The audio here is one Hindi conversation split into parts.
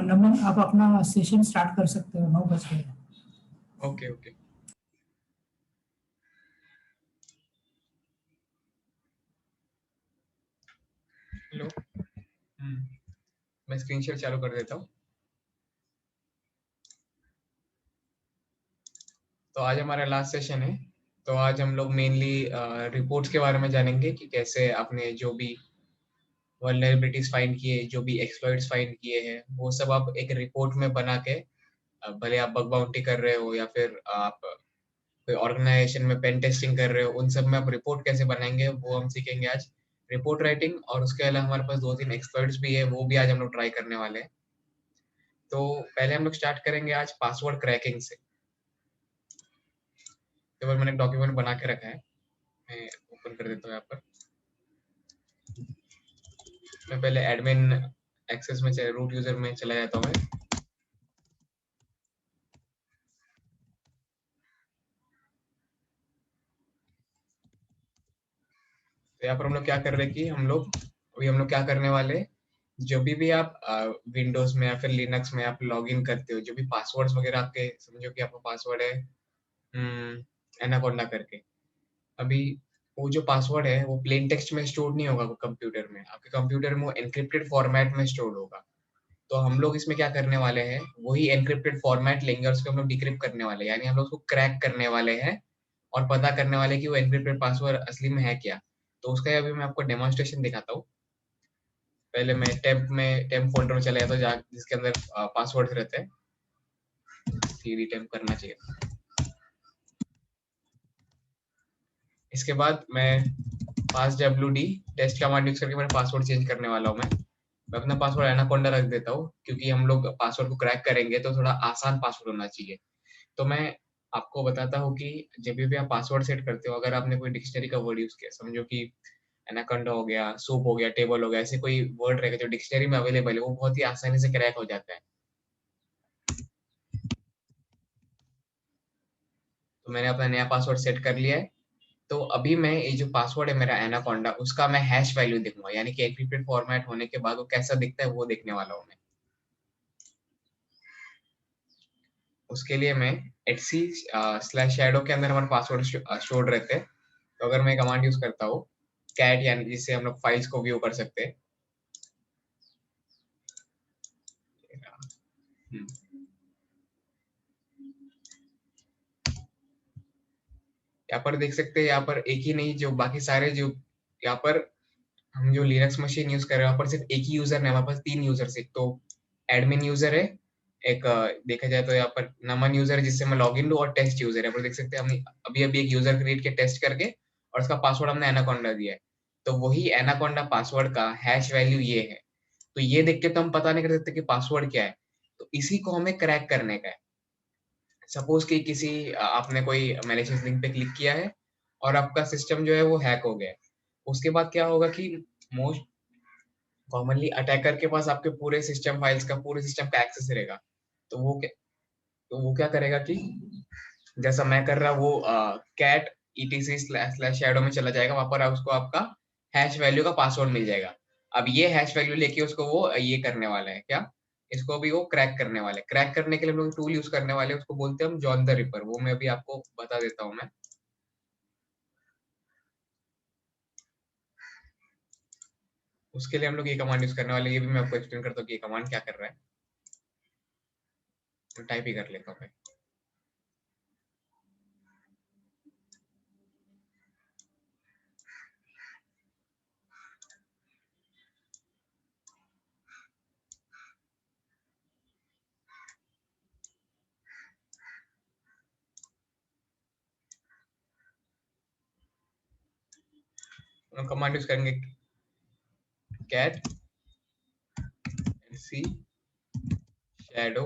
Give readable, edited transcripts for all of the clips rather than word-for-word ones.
नमन, आप अपना सेशन स्टार्ट कर सकते हो, 9 बज गए। Okay okay. हेलो। मैं स्क्रीन शेयर चालू कर देता हूँ। तो आज हमारा लास्ट सेशन है। तो आज हम लोग मेनली रिपोर्ट्स के बारे में जानेंगे कि कैसे आपने जो भी वल्नरेबिलिटीज फाइंड किए, जो भी एक्सप्लॉइट्स फाइंड किए हैं, वो सब आप एक रिपोर्ट में बना के, भले आप बग बाउंटी कर रहे हो या फिर आप कोई ऑर्गेनाइजेशन में पेन टेस्टिंग कर रहे हो, उन सब में आप रिपोर्ट कैसे बनाएंगे वो हम सीखेंगे आज। रिपोर्ट राइटिंग, और उसके अलावा हमारे पास 2-3 एक्सपर्ट्स भी है, वो भी आज हम लोग ट्राई करने वाले हैं। तो पहले हम लोग स्टार्ट करेंगे आज पासवर्ड क्रैकिंग से। केवल मैंने एक डॉक्यूमेंट बना के रखा है, मैं ओपन कर देता हूँ यहाँ पर। मैं पहले एडमिन एक्सेस में रूट यूजर में चला जाता हूँ मैं। तो यहाँ पर हम लोग क्या कर रहे हैं कि हम लोग क्या करने वाले, जो भी आप विंडोज में या फिर लिनक्स में आप लॉग इन करते हो, जो भी पासवर्ड्स वगैरह आपके, समझो कि आपका पासवर्ड है एनाकोंडा करके। अभी वो जो पासवर्ड है वो प्लेन टेक्स्ट में स्टोर नहीं होगा कंप्यूटर में, आपके कंप्यूटर में वो एनक्रिप्टेड फॉर्मेट में स्टोर होगा। तो हम लोग इसमें क्या करने वाले हैं, वही एनक्रिप्टेड फॉर्मेट लेंगे और उसको हम लोग डिक्रिप्ट करने वाले हैं, यानी हम लोग उसको क्रैक करने वाले हैं और पता करने वाले हैं कि वो एनक्रिप्टेड पासवर्ड असली में है क्या। तो उसका अभी मैं आपको डेमोन्स्ट्रेशन दिखाता हूँ। पहले मैं टेम्प फोल्डर में चले जाता हूँ जहाँ जिसके अंदर पासवर्ड रहते हैं। सीडी टेम्प करना चाहिए। इसके बाद मैं passwd टेस्ट कमांड यूज करके मेरा पासवर्ड चेंज करने वाला हूँ। मैं अपना पासवर्ड एनाकोंडा रख देता हूँ, क्योंकि हम लोग पासवर्ड को क्रैक करेंगे तो थोड़ा आसान पासवर्ड होना चाहिए। तो मैं आपको बताता हूँ कि जब भी आप पासवर्ड सेट करते हो, अगर आपने कोई डिक्शनरी का वर्ड यूज किया, समझो कि एनाकोंडा हो गया, सूप हो गया, टेबल हो गया, ऐसे कोई वर्ड रहेगा जो डिक्शनरी में अवेलेबल है, वो बहुत ही आसानी से क्रैक हो जाता है। तो मैंने अपना नया पासवर्ड सेट कर लिया है। तो अभी मैं ये जो पासवर्ड है मेरा एनाकोंडा, उसका मैं हैश वैल्यू देखूंगा, यानी कि एन्क्रिप्टेड फॉर्मेट होने के बाद वो कैसा दिखता है वो देखने वाला हूँ मैं। उसके लिए मैं /shadow के अंदर हमारे पासवर्ड स्टोर्ड रहते हैं। तो अगर मैं कमांड यूज करता हूँ कैट, यानी जिससे हम लोग फाइल्स को व्यू कर सकते हैं। यहाँ पर देख सकते हैं, यहाँ पर एक ही नहीं, जो बाकी सारे जो यहाँ पर हम जो लिनक्स मशीन यूज कर रहे हैं, वहाँ पर सिर्फ एक ही यूजर है, हमारे पास 3 यूजर। एक तो एडमिन यूजर है, एक देखा जाए तो यहाँ पर नमन यूजर है जिससे मैं लॉग इन लूँ, और टेस्ट यूजर है। यहाँ पर देख सकते हैं हमने अभी अभी एक यूजर क्रिएट किया टेस्ट करके, और उसका पासवर्ड हमने एनाकोंडा दिया है। तो वही एनाकोंडा पासवर्ड का हैश वैल्यू ये है। तो ये देख के तो हम पता नहीं कर सकते कि पासवर्ड क्या है। तो इसी को हमें क्रैक करने का है। सपोज कि किसी आपने कोई मैलिशियस लिंक पे क्लिक किया है और आपका सिस्टम जो है वो हैक हो गया है। उसके बाद क्या होगा कि मोस्ट कॉमनली अटैकर के पास आपके पूरे सिस्टम फाइल्स का, पूरे सिस्टम का एक्सेस रहेगा। तो वो क्या करेगा कि जैसा मैं कर रहा, वो कैट etc/shadow में चला जाएगा, वहां पर उसको आपका हैश वैल्यू का पासवर्ड मिल जाएगा। अब ये हैश वैल्यू लेके उसको वो ये करने वाला है क्या, इसको भी वो क्रैक करने वाले। क्रैक करने के लिए हम लोग टूल यूज करने वाले हैं, उसको बोलते हैं हम जॉन द रिपर। वो मैं अभी आपको बता देता हूँ मैं। उसके लिए हम लोग ये कमांड यूज करने वाले हैं, ये भी मैं आपको एक्सप्लेन करता हूँ कि ये कमांड क्या कर रहा है। मैं टाइप ही कर लेता हूँ। हम कमांड यूज करेंगे कैट सी शैडो,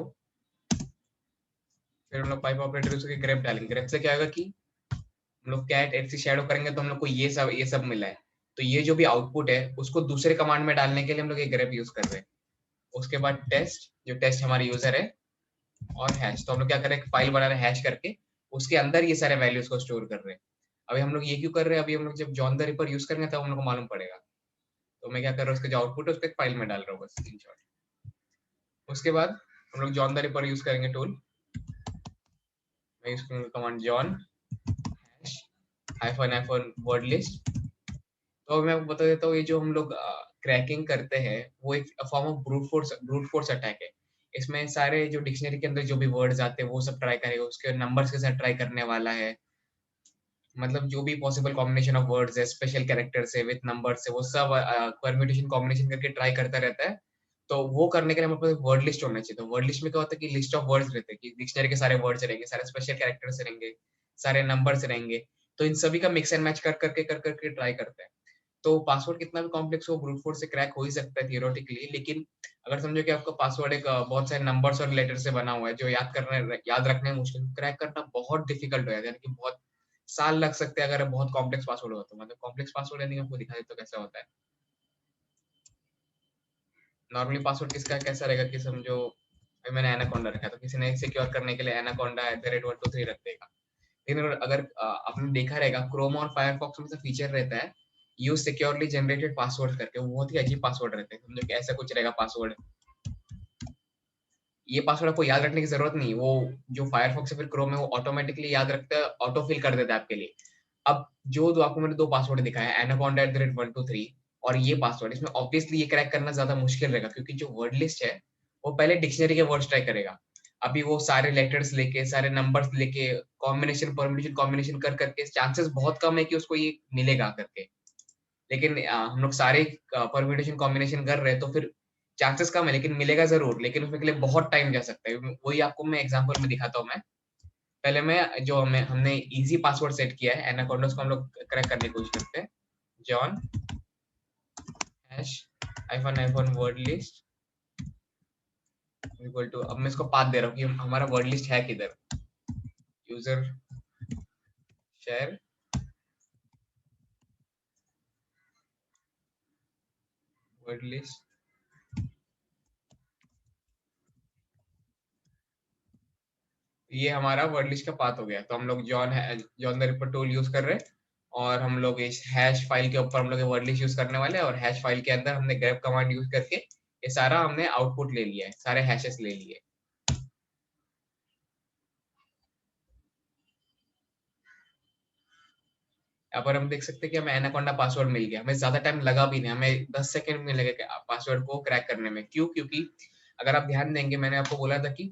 फिर हम लोग पाइप ऑपरेटर यूज करके ग्रेप डालेंगे। ग्रेप से क्या होगा कि हम लोग कैट एटसी शैडो करेंगे तो हम लोग को ये सब मिला है। तो ये जो भी आउटपुट है उसको दूसरे कमांड में डालने के लिए हम लोग ये ग्रेप यूज कर रहे हैं। उसके बाद टेस्ट, जो टेस्ट हमारे यूजर है, और हैश। तो हम लोग क्या कर रहे हैं, फाइल बना रहे हैं हैश करके, उसके अंदर ये सारे वैल्यूज को स्टोर कर रहे हैं। अभी हम लोग ये क्यों कर रहे हैं, अभी हम लोग जब जॉन द रिपर यूज करेंगे तब हम लोग को मालूम पड़ेगा। तो मैं क्या कर रहा हूँ, उसका जो आउटपुट है उसको एक फाइल में डाल रहा हूँ बस, स्क्रीनशॉट। उसके बाद हम लोग जॉन द रिपर यूज करेंगे टूल। मैं यूज करूंगा command John hyphen word list. तो मैं आपको बता देता हूँ, ये जो हम लोग क्रैकिंग करते हैं वो एक form of brute force attack है। इसमें सारे जो डिक्शनरी के अंदर जो भी वर्ड्स आते हैं वो सब ट्राई करेगा, उसके नंबर्स के साथ ट्राई करने वाला है। मतलब जो भी पॉसिबल कॉम्बिनेशन ऑफ वर्ड्स है, स्पेशल कैरेक्टर से विद नंबर से, वो सब परम्यूटेशन कॉम्बिनेशन करके ट्राई करता रहता है। तो वो करने के लिए हमारे पास वर्ड लिस्ट होना चाहिए। तो वर्ड लिस्ट में क्या होता है कि लिस्ट ऑफ वर्ड्स रहते हैं, कि डिक्शनरी के सारे वर्ड्स रहेंगे, सारे स्पेशल कैरेक्टर्स रहेंगे, सारे नंबर्स रहेंगे। तो इन सभी का मिक्स एंड मैच कर करके ट्राई करते हैं। तो पासवर्ड कितना भी कॉम्प्लेक्स हो, ब्रूट फोर्स से क्रैक हो ही सकता है थियोरेटिकली। लेकिन अगर समझो कि आपका पासवर्ड एक बहुत सारे नंबर्स और लेटर से बना हुआ है, जो याद रखने में मुश्किल, क्रैक करना बहुत डिफिकल्ट हो जाता है, यानी कि बहुत साल लग सकते हैं अगर बहुत कॉम्प्लेक्स पासवर्ड हो तो। मतलब कॉम्प्लेक्स पासवर्ड यानी आपको दिखा देता हूँ कैसा होता है। नॉर्मली पासवर्ड किसका कैसा रहेगा कि समझो अभी मैंने एनाकोंडा रखा है, तो किसी ने सिक्योर करने के लिए एनाकोंडा@123 रख देगा। लेकिन अगर आपने देखा रहेगा क्रोम और फायरफॉक्स में से फीचर रहता है यूज सिक्योरली जनरेटेड पासवर्ड करके, वो बहुत ही अजीब पासवर्ड रहते हैं। समझो कि ऐसा कुछ रहेगा पासवर्ड। ये पासवर्ड आपको याद रखने की जरूरत नहीं, वो जो फायरफॉक्स या फिर क्रोम है वो ऑटोमेटिकली याद रखता है, ऑटो फिल कर देता है आपके लिए। अब जो दो आपको मैंने दो पासवर्ड दिखाया, एनाकोंडा@123 और ये पासवर्ड, इसमें ऑब्वियसली ये क्रैक करना ज्यादा मुश्किल रहेगा, क्योंकि जो वर्ड लिस्ट है वो पहले डिक्शनरी के वर्ड्स ट्राई करेगा। अभी वो सारे लेटर्स लेके, सारे नंबर्स लेके, कॉम्बिनेशन परम्यूटेशन कॉम्बिनेशन कर करके चांसेस बहुत कम है कि उसको ये मिलेगा करके। लेकिन हम लोग सारे परम्यूटेशन कॉम्बिनेशन कर रहे हैं, तो फिर चांसेस कम है लेकिन मिलेगा जरूर। लेकिन उसमें के लिए बहुत टाइम जा सकता है। वही आपको मैं एग्जांपल में दिखाता हूँ। मैं पहले मैं जो हमने इजी पासवर्ड सेट किया है एनाकोंडा, उसको हम लोग क्रैक करने की कोशिश करते हैं। John hash hyphen word list equal to, अब मैं इसको पाथ दे रहा हूँ कि हमारा वर्ड लिस्ट है किधर। यूजर शेयर वर्ड लिस्ट, ये हमारा वर्ड लिस्ट का पाथ हो गया। तो हम लोग John the ripper tool use कर रहे हैं, और हम लोग इस हैश फाइल के ऊपर हम लोग वर्ड लिस्ट यूज करने वाले हैं, और हैश फाइल के अंदर हमने ग्रेप कमांड यूज करके ये सारा हमने आउटपुट ले लिया है, सारे हैशेस ले लिए। यहाँ पर हम देख सकते हैं कि हमें एनाकोंडा पासवर्ड मिल गया। हमें ज्यादा टाइम लगा भी नहीं, हमें 10 सेकंड में लगे पासवर्ड को क्रैक करने में। क्यों? क्योंकि अगर आप ध्यान देंगे, मैंने आपको बोला था कि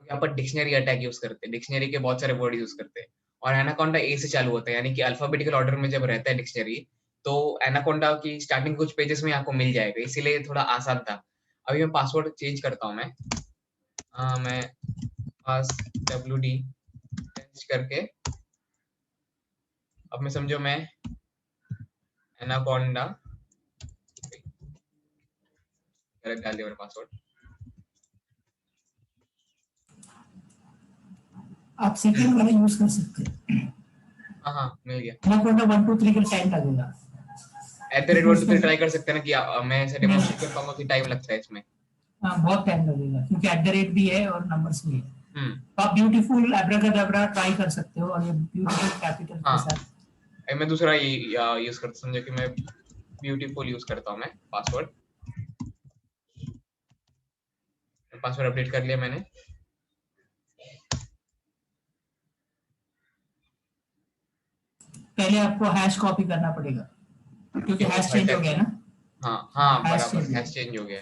यहाँ पर डिक्शनरी अटैक यूज करते हैं, डिक्शनरी के बहुत सारे वर्ड यूज करते हैं, और एनाकोंडा ए से चालू होता है, यानी कि अल्फाबेटिकल ऑर्डर में जब रहता है डिक्शनरी, तो एनाकोंडा की स्टार्टिंग कुछ पेजेस में आपको मिल जाएगा, इसीलिए थोड़ा आसान था। अभी मैं पासवर्ड चेंज करता हूँ। मैं पास WD चेंज करके, अब मैं समझो मैं एनाकोंडा गलत डाल दिया मेरा पासवर्ड। आप सेकंड वाला यूज कर सकते हैं। हाँ हाँ, मिल गया। एनाकोंडा 1 2 3 का टाइम लगेगा, क्योंकि @1 2 उसमें 3 ट्राई कर सकते हैं ना, कि मैं ऐसे डेमोन्स्ट्रेट कर पाऊंगा कि टाइम लगता है इसमें। बहुत टाइम लगेगा, क्योंकि एट द रेट भी है और नंबर्स भी है। हम्म। तो आप ब्यूटीफुल एब्राकैडाब्रा ट्राई कर सकते हो, और ये ब्यूटीफुल कैपिटल के हाँ, साथ। मैं दूसरा ये यूज करता, समझो कि मैं ब्यूटीफुल यूज करता हूँ मैं पासवर्ड। पासवर्ड अपडेट कर लिया मैंने। पहले आपको हैश कॉपी करना पड़ेगा, क्योंकि ओके, वो हैश हर चेंज हो टाइम गया से। ना। हाँ हाँ, हैश बराबर, चेंज हो हैश गया। चेंज हो गया।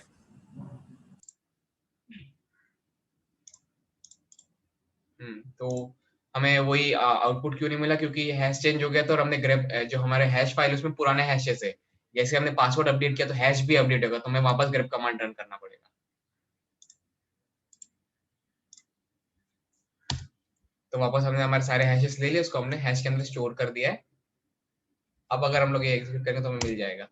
तो हमें वही आउटपुट क्यों नहीं मिला? क्योंकि हैश चेंज हो गया। तो और हमने ग्रेप जो हमारे हैश फाइल उसमें पुराने हैशेस है, जैसे हमने पासवर्ड अपडेट किया तो हैश भी अपडेट होगा, तो हमें वापस ग्रेप कमांड रन करना पड़ेगा। तो वापस हमने हमारे सारे हैशेस ले लिए, उसको हमने हैश के अंदर स्टोर कर दिया है। अब अगर हम लोग ये एग्जीक्यूट करेंगे तो हमें मिल जाएगा।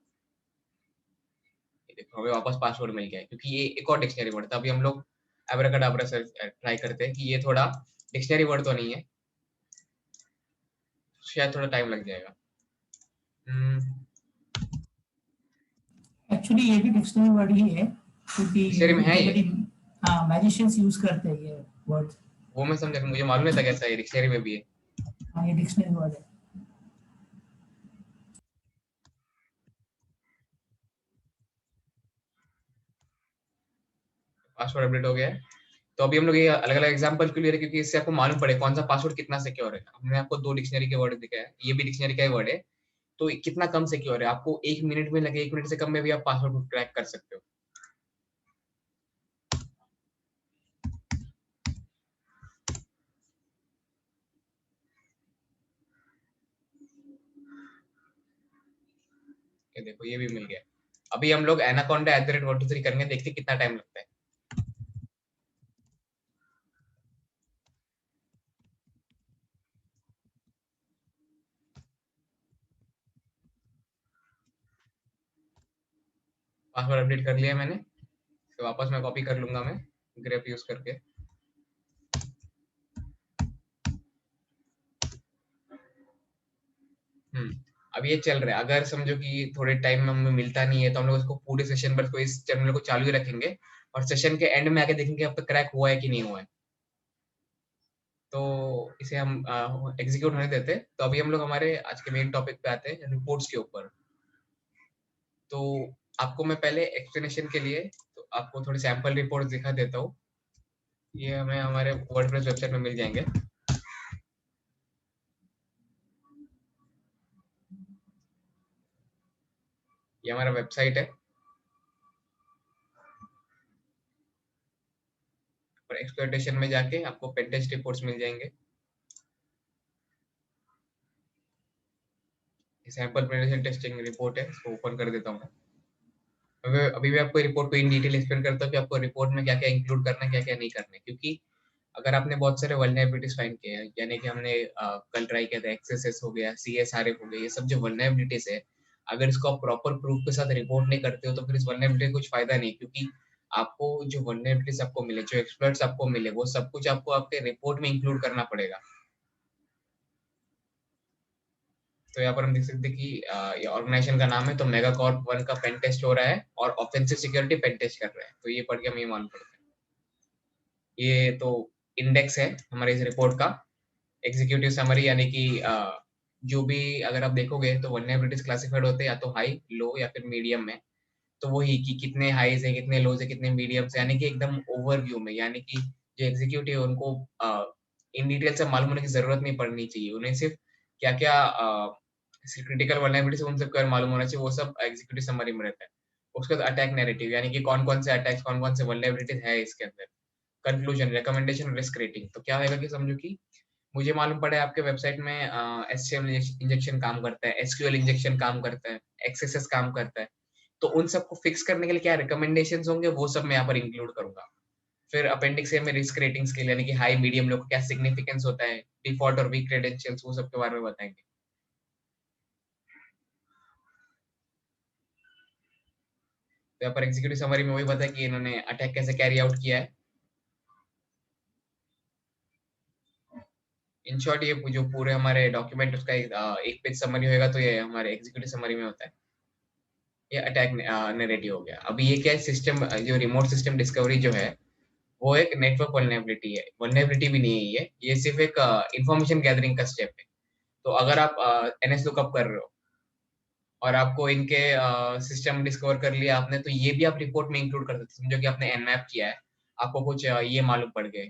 ये देखो, हमें वापस पासवर्ड मिल गया है, क्योंकि ये एक और डिक्शनरी वर्ड था। अभी हम लोग एब्राकैडाब्रा से ट्राई करते हैं कि ये थोड़ा डिक्शनरी वर्ड तो नहीं है, शायद थोड़ा टाइम लग जाएगा। एक्चुअली ये भी डिक्शनरी वर्ड ही है, क्योंकि डिक्शनरी में है ये? जनरली हाँ मैजिशियंस यूज करते हैं ये वर्ड। वो मैं समझा, मुझे मालूम नहीं था कैसा है, डिक्शनरी में भी है। हाँ, ये डिक्शनरी वर्ड है। पासवर्ड अपडेट हो गया है। तो अभी हम लोग ये अलग अलग एग्जांपल क्यों ले रहे हैं, क्योंकि इससे आपको मालूम पड़े कौन सा पासवर्ड कितना सिक्योर है। हमने आपको 2 डिक्शनरी के वर्ड दिखाया है, ये भी डिक्शनरी का ही वर्ड है, तो कितना कम सिक्योर है। आपको 1 मिनट में लगे, 1 मिनट से कम में भी आप पासवर्ड को क्रैक कर सकते हो। ये देखो ये भी मिल गया। अभी हम लोग anaconda@123 करेंगे, देखते हैं कितना टाइम लगता है। पासवर्ड अपडेट कर लिया मैंने, तो वापस मैं कॉपी कर लूंगा मैं ग्रेप यूज करके। अब ये चल रहा है। अगर समझो कि थोड़े टाइम में हमें मिलता नहीं है, तो हम लोग इसको पूरे सेशन भर को इस टर्मिनल को चालू ही रखेंगे और सेशन के एंड में आके देखेंगे अब तक क्रैक हुआ है कि नहीं हुआ है। तो इसे हम एग्जीक्यूट होने देते हैं। तो अभी हम लोग हमारे आज के मेन टॉपिक पे आते हैं, रिपोर्ट्स के ऊपर। तो आपको मैं पहले एक्सप्लेनेशन के लिए तो आपको थोड़ी सैंपल रिपोर्ट्स दिखा देता हूँ। ये हमें हमारे वर्डप्रेस वेबसाइट में मिल जाएंगे। ये हमारा वेबसाइट है और एक्सप्लोइटेशन में जाके आपको पेन टेस्ट रिपोर्ट्स मिल जाएंगे। सैंपल पेनिट्रेशन टेस्टिंग रिपोर्ट है, इसको ओपन कर देता हूँ मैं। अभी मैं आपको रिपोर्ट को इन डिटेल एक्सप्लेन करता हूँ कि आपको रिपोर्ट में क्या क्या इंक्लूड करना है, क्या क्या नहीं करना है। क्योंकि अगर आपने बहुत सारे वल्नरेबिलिटीज फाइंड किए हैं, यानी कि हमने कल ट्राई किया था एक्सएसएस हो गया, सीएसआरएफ हो गया, ये सब जो वल्नरेबिलिटीज है, अगर इसको आप प्रॉपर प्रूफ के साथ रिपोर्ट नहीं करते हो तो फिर इस वल्नरेबिलिटी का कुछ फायदा नहीं। क्योंकि आपको जो वल्नरेबिलिटीज आपको मिले, जो एक्सप्लॉइट्स आपको मिले, वो सब कुछ आपको आपके रिपोर्ट में इंक्लूड करना पड़ेगा। तो यहाँ पर हम देख सकते हैं कि ये ऑर्गेनाइजेशन का नाम है, तो मेगा कॉर्प 1 का पेन टेस्ट हो रहा है और ऑफेंसिव सिक्योरिटी पेन टेस्ट कर रहा है। तो ये पढ़ के हमें ये मालूम पड़ता है। ये तो इंडेक्स है हमारे इस रिपोर्ट का, एग्जीक्यूटिव समरी, यानी कि जो भी अगर आप देखोगे तो वल्नरेबिलिटीज क्लासिफाइड होते हैं या तो हाई, लो या फिर मीडियम में। तो वही कि कितने हाईज है, कितने लोज है, कितने मीडियम्स है, यानी कि एकदम ओवरव्यू में। यानी कि जो एग्जीक्यूटिव है उनको इन डिटेल से मालूम होने की जरूरत नहीं पड़नी चाहिए। उन्हें सिर्फ क्या क्या क्रिटिकल वल्नरेबिलिटीज उन सबका मालूम होना चाहिए, वो सब एग्जीक्यूटिव समरी में रहता है। उसके बाद अटैक नैरेटिव, यानी कि कौन कौन से अटैक्स, कौन कौन से वल्नरेबिलिटीज है इसके अंदर। Conclusion, recommendation, risk rating. तो क्या होगा कि समझो कि मुझे मालूम पड़ा है आपके वेबसाइट में एचटीएमएल इंजेक्शन काम करता है, एसक्यूएल इंजेक्शन काम करता है, एक्सएसएस काम करता है। तो उन सबको फिक्स करने के लिए क्या रिकमेंडेशंस होंगे, वो सब मैं यहाँ पर इंक्लूड करूंगा। फिर अपेंडिक्स ए में रिस्क रेटिंग्स के लिए, यानी कि हाई, मीडियम, लो क्या सिग्निफिकेंस होता है, डिफॉल्ट और वीक क्रेडेंशियल्स, वो सब के बारे में बताएंगे। तो यहाँ पर एग्जीक्यूटिव समरी में वही बताया कि इन्होंने अटैक कैसे कैरी आउट किया है। इन शॉर्ट ये जो पूरे हमारे डॉक्यूमेंट उसका एक पेज समरी होगा, तो ये हमारे एग्जीक्यूटिव समरी में होता है। ये अटैक नैरेटिव हो गया। अभी ये क्या है, सिस्टम जो रिमोट सिस्टम डिस्कवरी जो है, वो एक नेटवर्क वल्नरेबिलिटी है। वल्नरेबिलिटी भी नहीं है ये सिर्फ एक इंफॉर्मेशन गैदरिंग का स्टेप है। तो अगर आप एनएस लुकअप कर रहे हो और आपको इनके सिस्टम डिस्कवर कर लिया आपने, तो ये भी आप रिपोर्ट में इंक्लूड कर सकते हो। समझो कि आपने एनमैप किया है, आपको कुछ ये मालूम पड़ गए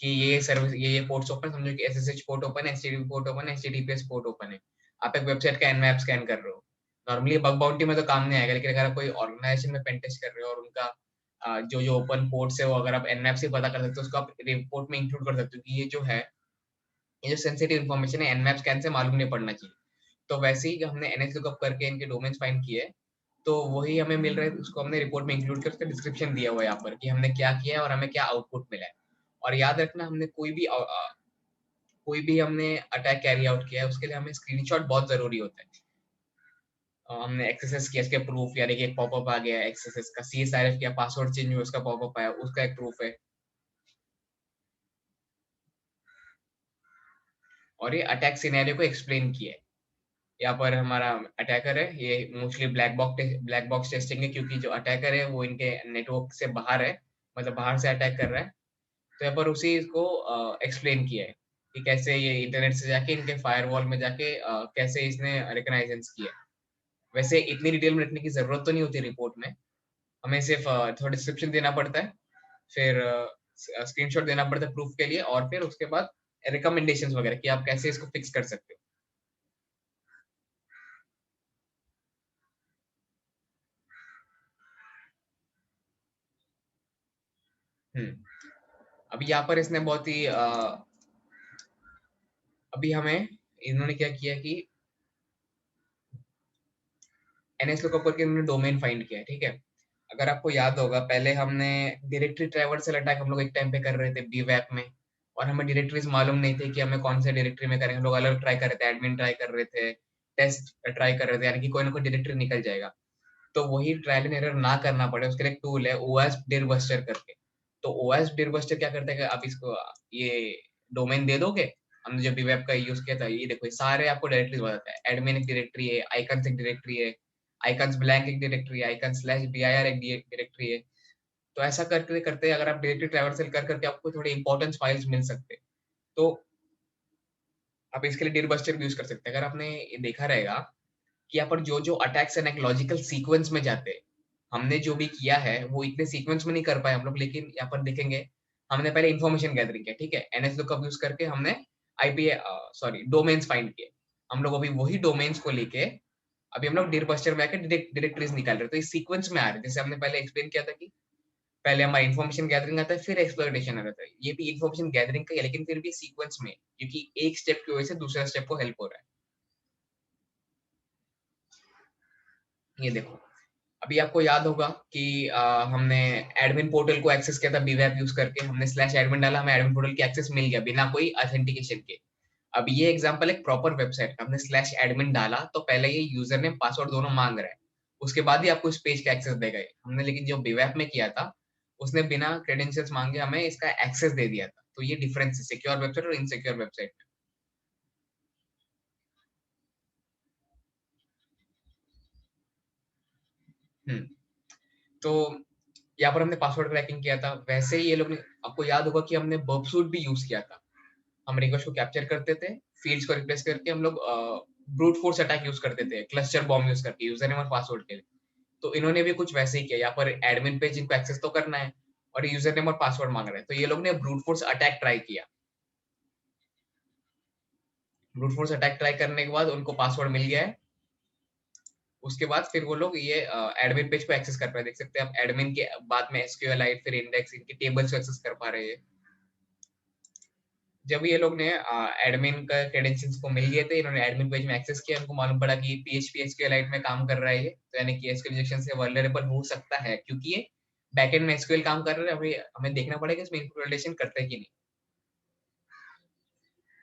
कि ये सर्विस, ये पोर्ट्स ओपन, समझो कि एसएसएच पोर्ट ओपन है, एचटीटीपी पोर्ट ओपन है, एचटीटीपीएस पोर्ट ओपन है। आप एक वेबसाइट का एनमैप स्कैन कर रहे हो। नॉर्मली बग बाउंटी में तो काम नहीं आएगा, लेकिन अगर आप कोई ऑर्गेनाइजेशन में पेन टेस्ट कर रहे हो और उनका जो जो ओपन पोर्ट्स है वो अगर आप एनमैप से पता कर सकते हो, उसको आप रिपोर्ट में इंक्लूड कर सकते हो कि ये जो है, ये जो सेंसिटिव इन्फॉर्मेशन है, एनमैप स्कैन से मालूम नहीं पड़ना चाहिए। तो वैसे ही हमने एनएस लुकअप करके इनके डोमेन्स फाइंड किए, तो वही हमें मिल रहा है, उसको हमने रिपोर्ट में इंक्लूड कर, उसका डिस्क्रिप्शन दिया हुआ है यहाँ पर कि हमने क्या किया है और हमें क्या आउटपुट मिला है। और याद रखना, हमने कोई भी हमने अटैक कैरी आउट किया है, उसके लिए हमें स्क्रीनशॉट बहुत जरूरी होता है। हमने एक्सेस किया, इसके प्रूफ, यानी कि एक पॉपअप आ गया एक्सेस का, सीएसआरएफ किया, पासवर्ड चेंज हुआ, उसका पॉपअप आया, उसका एक प्रूफ है। और ये अटैक सिनेरियो को एक्सप्लेन किया है। यहाँ पर हमारा अटैकर है, ये मोस्टली ब्लैक बॉक्स टेस्टिंग है, क्योंकि जो अटैकर है वो इनके नेटवर्क से बाहर है, मतलब बाहर से अटैक कर रहा है। तो यहाँ पर उसी को एक्सप्लेन किया है कि कैसे ये इंटरनेट से जाके इनके फायरवॉल में जाके कैसे इसने रिकग्नाइजेंस किया। वैसे इतनी डिटेल में लिखने की जरूरत तो नहीं होती रिपोर्ट में, हमें सिर्फ थोड़ा डिस्क्रिप्शन देना पड़ता है, फिर स्क्रीनशॉट देना पड़ता है प्रूफ के लिए, और फिर उसके बाद रिकमेंडेशंस वगैरह कि आप कैसे इसको फिक्स कर सकते हो। अभी यहाँ पर इसने बहुत ही अभी हमें इन्होंने क्या किया कि एनएस लुकअप करके इन्होंने डोमेन फाइंड किया है, ठीक है। अगर आपको याद होगा, पहले हमने डायरेक्टरी ट्रैवर्सल अटैक हम लोग एक टाइम पे कर रहे थे बीवैप में, और हमें डायरेक्टरीज मालूम नहीं थे कि हमें कौन से डायरेक्टरी में करेंगे। हम लोग अलग ट्राई कर रहे थे, एडमिन ट्राई कर रहे थे, टेस्ट ट्राई कर रहे थे, यानी कि कोई ना कोई डायरेक्टरी निकल जाएगा। तो वही ट्रायल एंड एरर ना करना पड़े उसके लिए एक टूल है ओएस डिरबस्टर करके। तो ओएस डिरबस्टर क्या करता है कि आप इसको ये डोमेन दे दोगे, हमने जो बीवेब का यूज किया था, ये देखो ये सारे आपको डायरेक्टरीज बताता है। एडमिन एक डायरेक्टरी है, आइकन्स एक डायरेक्टरी है, आइकन्स ब्लैंक एक डायरेक्टरी है, आइकन स्लैश dir एक डायरेक्टरी है। तो ऐसा करते करते अगर आप डायरेक्टरी ट्रैवर्सल कर करके आपको थोड़े इंपॉर्टेंट फाइल्स मिल सकते हैं, तो आप इसके लिए डिरबस्टर यूज कर सकते हैं। अगर आपने ये देखा रहेगा कि यहाँ पर जो जो अटैक्स है ना, एक लॉजिकल सीक्वेंस में जाते हैं। हमने जो भी किया है वो इतने सीक्वेंस में नहीं कर पाए हम लोग, लेकिन यहाँ पर देखेंगे हमने पहले इन्फॉर्मेशन गैदरिंग किया, ठीक है, एनएस लुकअप यूज करके हमने आईपी सॉरी डोमेन्स फाइंड किए। हम लोग अभी वही डोमेन्स को लेके अभी हम लोग डिरबस्टर में आके डायरेक्टरीज निकाल रहे हैं। तो इस सीक्वेंस में आ रहे हैं, जैसे हमने पहले एक्सप्लेन किया था कि पहले हमारा इन्फॉर्मेशन गैदरिंग आता है, फिर एक्सप्लॉइटेशन आता है। ये भी इन्फॉर्मेशन गैदरिंग का है, लेकिन फिर भी सीक्वेंस में, क्योंकि एक स्टेप की वजह से दूसरा स्टेप को हेल्प हो रहा है। ये देखो, अभी आपको याद होगा कि हमने एडमिन पोर्टल को एक्सेस किया था बीवेप यूज करके, हमने स्लैश एडमिन डाला, हमें एडमिन पोर्टल की एक्सेस मिल गया बिना कोई ऑथेंटिकेशन के। अब ये एग्जांपल एक प्रॉपर वेबसाइट का, हमने स्लैश एडमिन डाला तो पहले ये यूजर नेम पासवर्ड दोनों मांग रहा है, उसके बाद ही आपको इस पेज का एक्सेस देगा ये। हमने लेकिन जो बीवेप में किया था उसने बिना क्रेडेंशियल्स मांगे हमें इसका एक्सेस दे दिया था। तो ये डिफरेंस है सिक्योर वेबसाइट और इनसिक्योर वेबसाइट में। तो यहाँ पर हमने पासवर्ड क्रैकिंग किया था, वैसे ही ये लोग ने, आपको याद होगा कि हमने बर्बसूट भी यूज किया था। हम रिक्वेस्ट को कैप्चर करते थे, फील्ड्स को रिप्लेस करके हम लोग ब्रूट फोर्स अटैक यूज करते थे, क्लस्टर बॉम्ब यूज करके यूजर नेम और पासवर्ड के लिए। तो इन्होंने भी कुछ वैसे ही किया, यहाँ पर एडमिन पेज इनको एक्सेस तो करना है और यूजर नेम और पासवर्ड मांग रहे हैं, तो ये लोग ने ब्रूट फोर्स अटैक ट्राई किया। ब्रूट फोर्स अटैक ट्राई करने के बाद उनको पासवर्ड मिल गया है। उसके बाद फिर वो लोग ये एडमिन पेज को एक्सेस कर पाए, देख सकते हैं आप एडमिन के बाद में एसक्यूएलाइट फिर इंडेक्स इनके टेबल्स को एक्सेस कर पा रहे हैं। जब ये लोग ने एडमिन का क्रेडेंशियल्स को मिल गए थे, इन्होंने एडमिन पेज में एक्सेस किया, उनको मालूम पड़ा कि PHP SQLite में काम कर रहा है ये, तो यानी कि SQL इंजेक्शन से वल्नरेबल हो सकता है, क्योंकि ये बैकएंड में SQL काम कर रहे हैं। अभी हमें देखना पड़ेगा इसमें इंप्लीमेंटेशन करता है कि नहीं।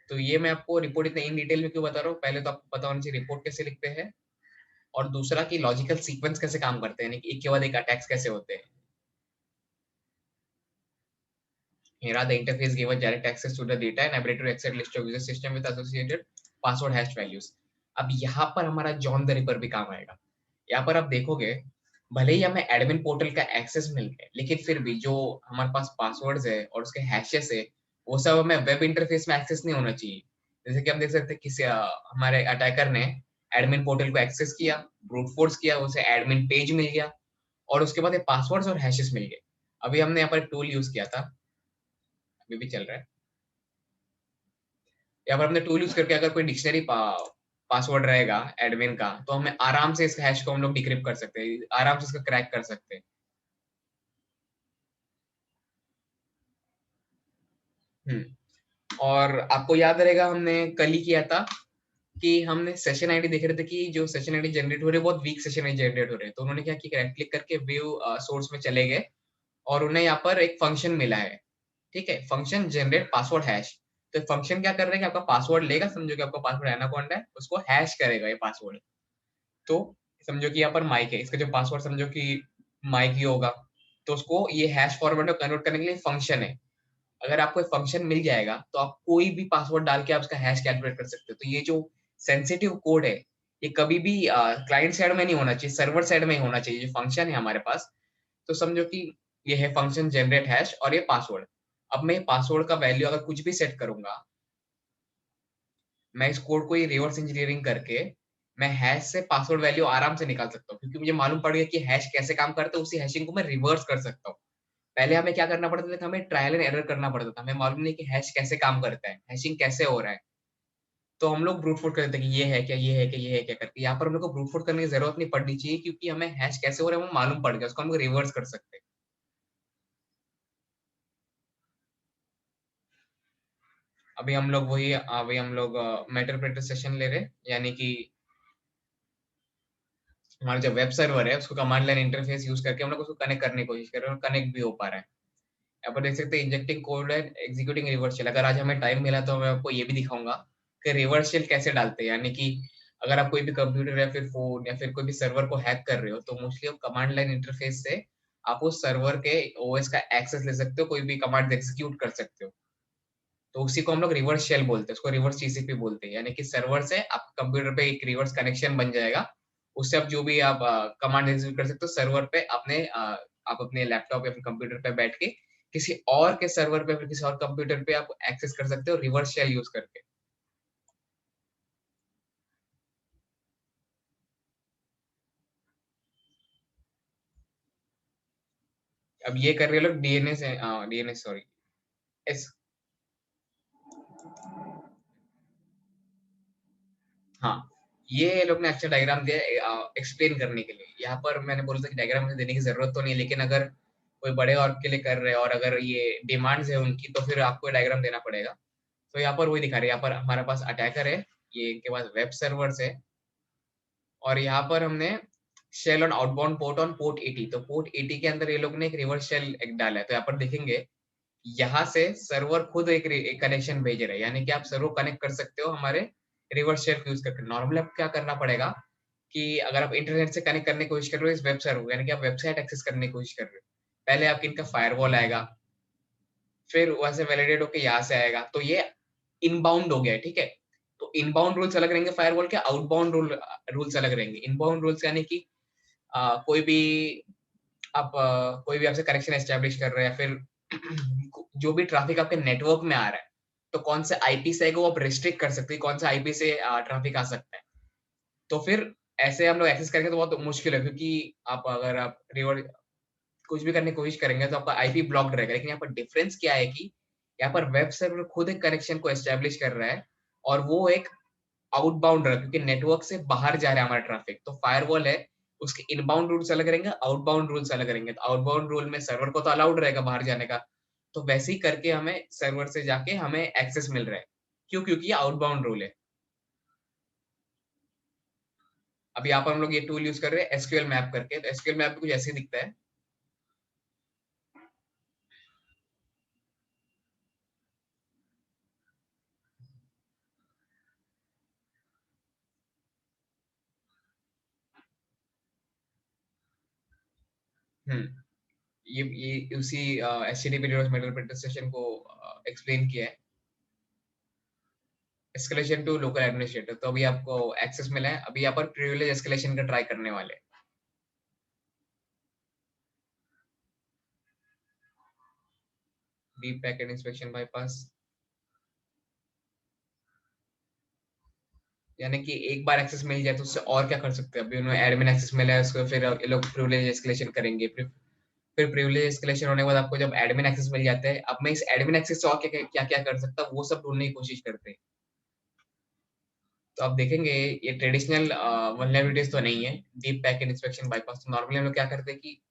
तो ये मैं आपको रिपोर्ट इतने इन डिटेल में क्यों बता रहा हूँ, पहले तो आपको पता होना चाहिए रिपोर्ट कैसे लिखते हैं, और दूसरा कि लॉजिकल सीक्वेंस कैसे काम करते हैं, यानी कि एक के बाद एक अटैक्स कैसे होते हैं। Here are the interface given direct access to the data and ability to access list of user system with associated password hash values। अब यहाँ पर हमारा जॉन द रिपर भी काम आएगा। यहाँ पर आप देखोगे, भले ही हमें एडमिन पोर्टल का एक्सेस मिल गया, लेकिन फिर भी जो हमारे पास पासवर्ड्स है और उसके हैशेस है, वो सब हमें वेब इंटरफेस में एक्सेस नहीं होना चाहिए। जैसे कि हम देख सकते हैं किसी हमारे अटैकर ने एडमिन पोर्टल को एक्सेस किया, ब्रूट फोर्स किया, उसे एडमिन पेज मिल गया, और उसके बाद पासवर्ड्स और हैशेस मिल गए। अभी हमने यहाँ पर टूल यूज किया था, अभी भी चल रहा है। या फिर हमने टूल यूज करके अगर कोई डिक्शनरी पासवर्ड रहेगा एडमिन का, तो हमें आराम से इस हैश को हम लोग डिक्रिप्ट कर सकते हैं, आराम से इसको क्रैक कर सकते हैं। और आपको याद रहेगा हमने कल ही किया था कि हमने सेशन आईडी देख रहे थे कि जो सेशन आईडी जनरेट हो रहे हैं बहुत वीक सेशन आईडी जनरेट हो रहे हैं। तो उन्होंने क्या किया, राइट क्लिक करके व्यू सोर्स में चले गए और उन्हें यहाँ पर एक फंक्शन मिला है, ठीक है, फंक्शन जनरेट पासवर्ड हैश। तो फंक्शन क्या कर रहा है कि आपका पासवर्ड लेगा, समझो कि आपका पासवर्ड एनाकोंडा है, उसको हैश करेगा ये पासवर्ड। तो समझो कि यहाँ पर माइक है, इसका जो पासवर्ड समझो कि माइक ही होगा, तो उसको ये हैश फॉर्मेट में कन्वर्ट करने के लिए फंक्शन है। अगर आपको एक फंक्शन मिल जाएगा तो आप कोई भी पासवर्ड डाल के आप उसका हैश कैलकुलेट कर सकते हो। तो ये जो सेंसिटिव कोड है, ये कभी भी क्लाइंट साइड में नहीं होना चाहिए, सर्वर साइड में ही होना चाहिए। जो फंक्शन है हमारे पास, तो समझो कि ये है फंक्शन जनरेट हैश और ये पासवर्ड। अब मैं पासवर्ड का वैल्यू अगर कुछ भी सेट करूंगा, मैं इस कोड को ये रिवर्स इंजीनियरिंग करके मैं हैश से पासवर्ड वैल्यू आराम से निकाल सकता हूँ, क्योंकि मुझे मालूम पड़ गया कि हैश कैसे काम करता है, उसी हैशिंग को मैं रिवर्स कर सकता हूँ। पहले हमें क्या करना पड़ता था कि हमें ट्रायल एंड एरर करना पड़ता था, हमें मालूम नहीं कि हैश कैसे काम करता है, हैशिंग कैसे हो रहा है। तो हम लोग ब्रूट फोर्स कर देते हैं कि ये है क्या, ये है क्या, ये है क्या करके। यहाँ पर हम लोग को ब्रूट फोर्स करने की ज़रूरत नहीं पड़नी चाहिए, क्योंकि हमें हैश कैसे हो रहा है वो मालूम पड़ गया, उसको हम लोग रिवर्स कर सकते हैं। अभी हम लोग मेटाप्रेटर सेशन ले रहे हैं, यानी कि हमारा जो वेब सर्वर है उसको कमांड लाइन इंटरफेस यूज करके हम लोग उसको कनेक्ट करने की कोशिश कर रहे हैं और कनेक्ट भी हो पा रहा है। यहाँ पर देख सकते हैं injecting code and executing reverse shell. अगर आज हमें टाइम मिला तो मैं आपको ये भी दिखाऊंगा कि रिवर्स शेल कैसे डालते हैं, यानी कि अगर आप कोई भी कंप्यूटर या फिर फोन या फिर कोई भी सर्वर को हैक कर रहे हो तो मोस्टली आप कमांड लाइन इंटरफेस से आप उस सर्वर के ओएस का एक्सेस ले सकते हो, कोई भी कमांड एग्जीक्यूट कर सकते हो। तो उसी को हम लोग रिवर्स शेल बोलते हैं, उसको रिवर्स टीसीपी बोलते हैं, यानी कि सर्वर से आपके कंप्यूटर पे एक रिवर्स कनेक्शन बन जाएगा। उससे आप जो भी आप कमांड एग्जीक्यूट कर सकते हो सर्वर पे आप अपने लैपटॉप या फिर कंप्यूटर पे बैठ के किसी और के सर्वर पे फिर किसी और कंप्यूटर पे आप एक्सेस कर सकते हो रिवर्स शेल यूज करके। अब ये कर रहे हैं लोग डीएनएस, डीएनएस सॉरी, एस, हाँ, ये लोग ने अच्छा डायग्राम दिया है एक्सप्लेन करने के लिए। यहाँ पर मैंने बोला था कि डायग्राम मुझे देने की जरूरत तो नहीं है, लेकिन अगर कोई बड़े ऑर्ग के लिए कर रहे हैं और अगर ये डिमांड्स है उनकी तो फिर आपको डायग्राम देना पड़ेगा। तो यहाँ पर वही दिखा रहे हैं, यहाँ पर हमारे पास अटैकर है, ये इनके पास वेब सर्वर्स है, और यहाँ पर हमने shell on outbound port on port 80। तो पोर्ट 80 के अंदर ये लोग ने एक रिवर्स शेल एक डाला है। तो यहाँ पर देखेंगे यहाँ से सर्वर खुद एक कनेक्शन भेज रहा है, यानी कि आप सर्वर कनेक्ट कर सकते हो हमारे रिवर्स शेल यूज करके। नॉर्मली आपको क्या करना पड़ेगा कि अगर आप इंटरनेट से कनेक्ट करने की कोशिश कर रहे हो इस वेब सर्वर, यानी कि आप वेबसाइट एक्सेस करने की कोशिश कर रहे हो, पहले आपके इनका फायरवॉल आएगा, फिर वहां से वैलिडेट होके यहाँ से आएगा, तो ये इनबाउंड हो गया है, ठीक है। तो इनबाउंड रूल्स अलग रहेंगे फायरवॉल के, आउटबाउंड रूल्स अलग रहेंगे। इनबाउंड रूल्स यानी कि कोई भी कोई भी आपसे कनेक्शन एस्टेब्लिश कर रहे हैं, फिर जो भी ट्रैफिक आपके नेटवर्क में आ रहा है, तो कौन से आईपी से आएगा वो आप रिस्ट्रिक्ट कर सकते हैं, कौन सा आईपी से ट्रैफिक आ सकता है। तो फिर ऐसे हम लोग एक्सेस करेंगे तो बहुत मुश्किल है, क्योंकि अगर आप रिवर कुछ भी करने की कोशिश करेंगे तो आपका आईपी ब्लॉक्ड रहेगा। लेकिन यहाँ पर डिफरेंस क्या है कि यहाँ पर वेब सर्वर खुद एक कनेक्शन को एस्टेब्लिश कर रहा है, और वो एक आउटबाउंड रहा, क्योंकि नेटवर्क से बाहर जा रहा है हमारा ट्रैफिक। तो फायरवॉल है, उसके इनबाउंड रूल्स अलग रहेंगे, आउटबाउंड रूल्स अलग रहेंगे। तो आउटबाउंड रूल में सर्वर को तो अलाउड रहेगा बाहर जाने का, तो वैसे ही करके हमें सर्वर से जाके हमें एक्सेस मिल रहा है। क्यों? क्योंकि ये आउटबाउंड रूल है। अब यहाँ पर हम लोग ये टूल यूज कर रहे हैं एसक्यूएल मैप करके। तो एसक्यूएल मैप कुछ ऐसे ही दिखता है। हम्म, ये उसी एचटीटीपी रिवर्स मेटल प्रेजेंटेशन को एक्सप्लेन किया है। एस्केलेशन टू लोकल एडमिनिस्ट्रेटर, तो अभी आपको एक्सेस मिला है, अभी यहाँ पर प्रिविलेज एस्केलेशन का ट्राई करने वाले हैं। डीप पैकेट इंस्पेक्शन बाईपास, यानी कि एक बार एक्सेस मिल जाए तो उससे और क्या कर सकते हैं। अभी उन्हें एडमिन एक्सेस मिला है, उसको फिर ये लोग प्रिविलेज एस्केलेशन करेंगे, फिर प्रिविलेज एस्केलेशन होने के बाद आपको जब एडमिन एक्सेस मिल जाता है, अब मैं इस एडमिन एक्सेस से और क्या क्या क्या कर सकता हूँ वो सब ढूंढने की कोशिश करते हैं। तो आप देखेंगे ये ट्रेडिशनल वल्नरेबिलिटीज तो नहीं है डीप पैकेट इंस्पेक्शन बाईपास। तो नॉर्मली हम लोग क्या करते हैं कि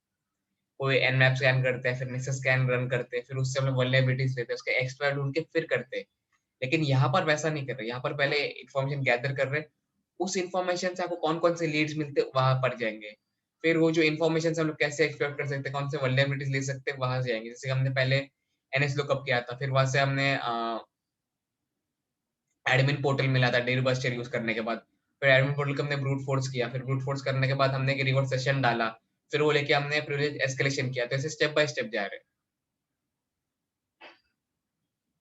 कोई एनमैप स्कैन करते हैं, फिर नेक्सस स्कैन रन करते हैं, फिर उससे हम लोग वल्नरेबिलिटीज लेते हैं, उसके एक्सप्लॉइट ढूंढ के फिर करते हैं। लेकिन यहाँ पर वैसा नहीं कर रहे, यहाँ पर पहले इन्फॉर्मेशन गैदर कर रहे हैं, उस इन्फॉर्मेशन से आपको कौन कौन से लीड्स मिलते हैं वहां पर जाएंगे, फिर वो जो इन्फॉर्मेशन से हम लोग कैसे एक्सप्लोर कर सकते हैं, कौन से वल्नरेबिलिटीज ले सकते हैं वहां से जाएंगे। जैसे हमने पहले एनएस लुकअप किया था, फिर वहां से हमने एडमिन पोर्टल मिला था डेली बस्टर यूज करने के बाद, फिर एडमिन पोर्टल को हमने ब्रूट फोर्स किया, फिर ब्रूट फोर्स करने के बाद हमने एक रिवर्स सेशन डाला, फिर वो लेके हमने प्रिविलेज एस्केलेशन किया। तो ऐसे स्टेप बाय स्टेप जा रहे हैं।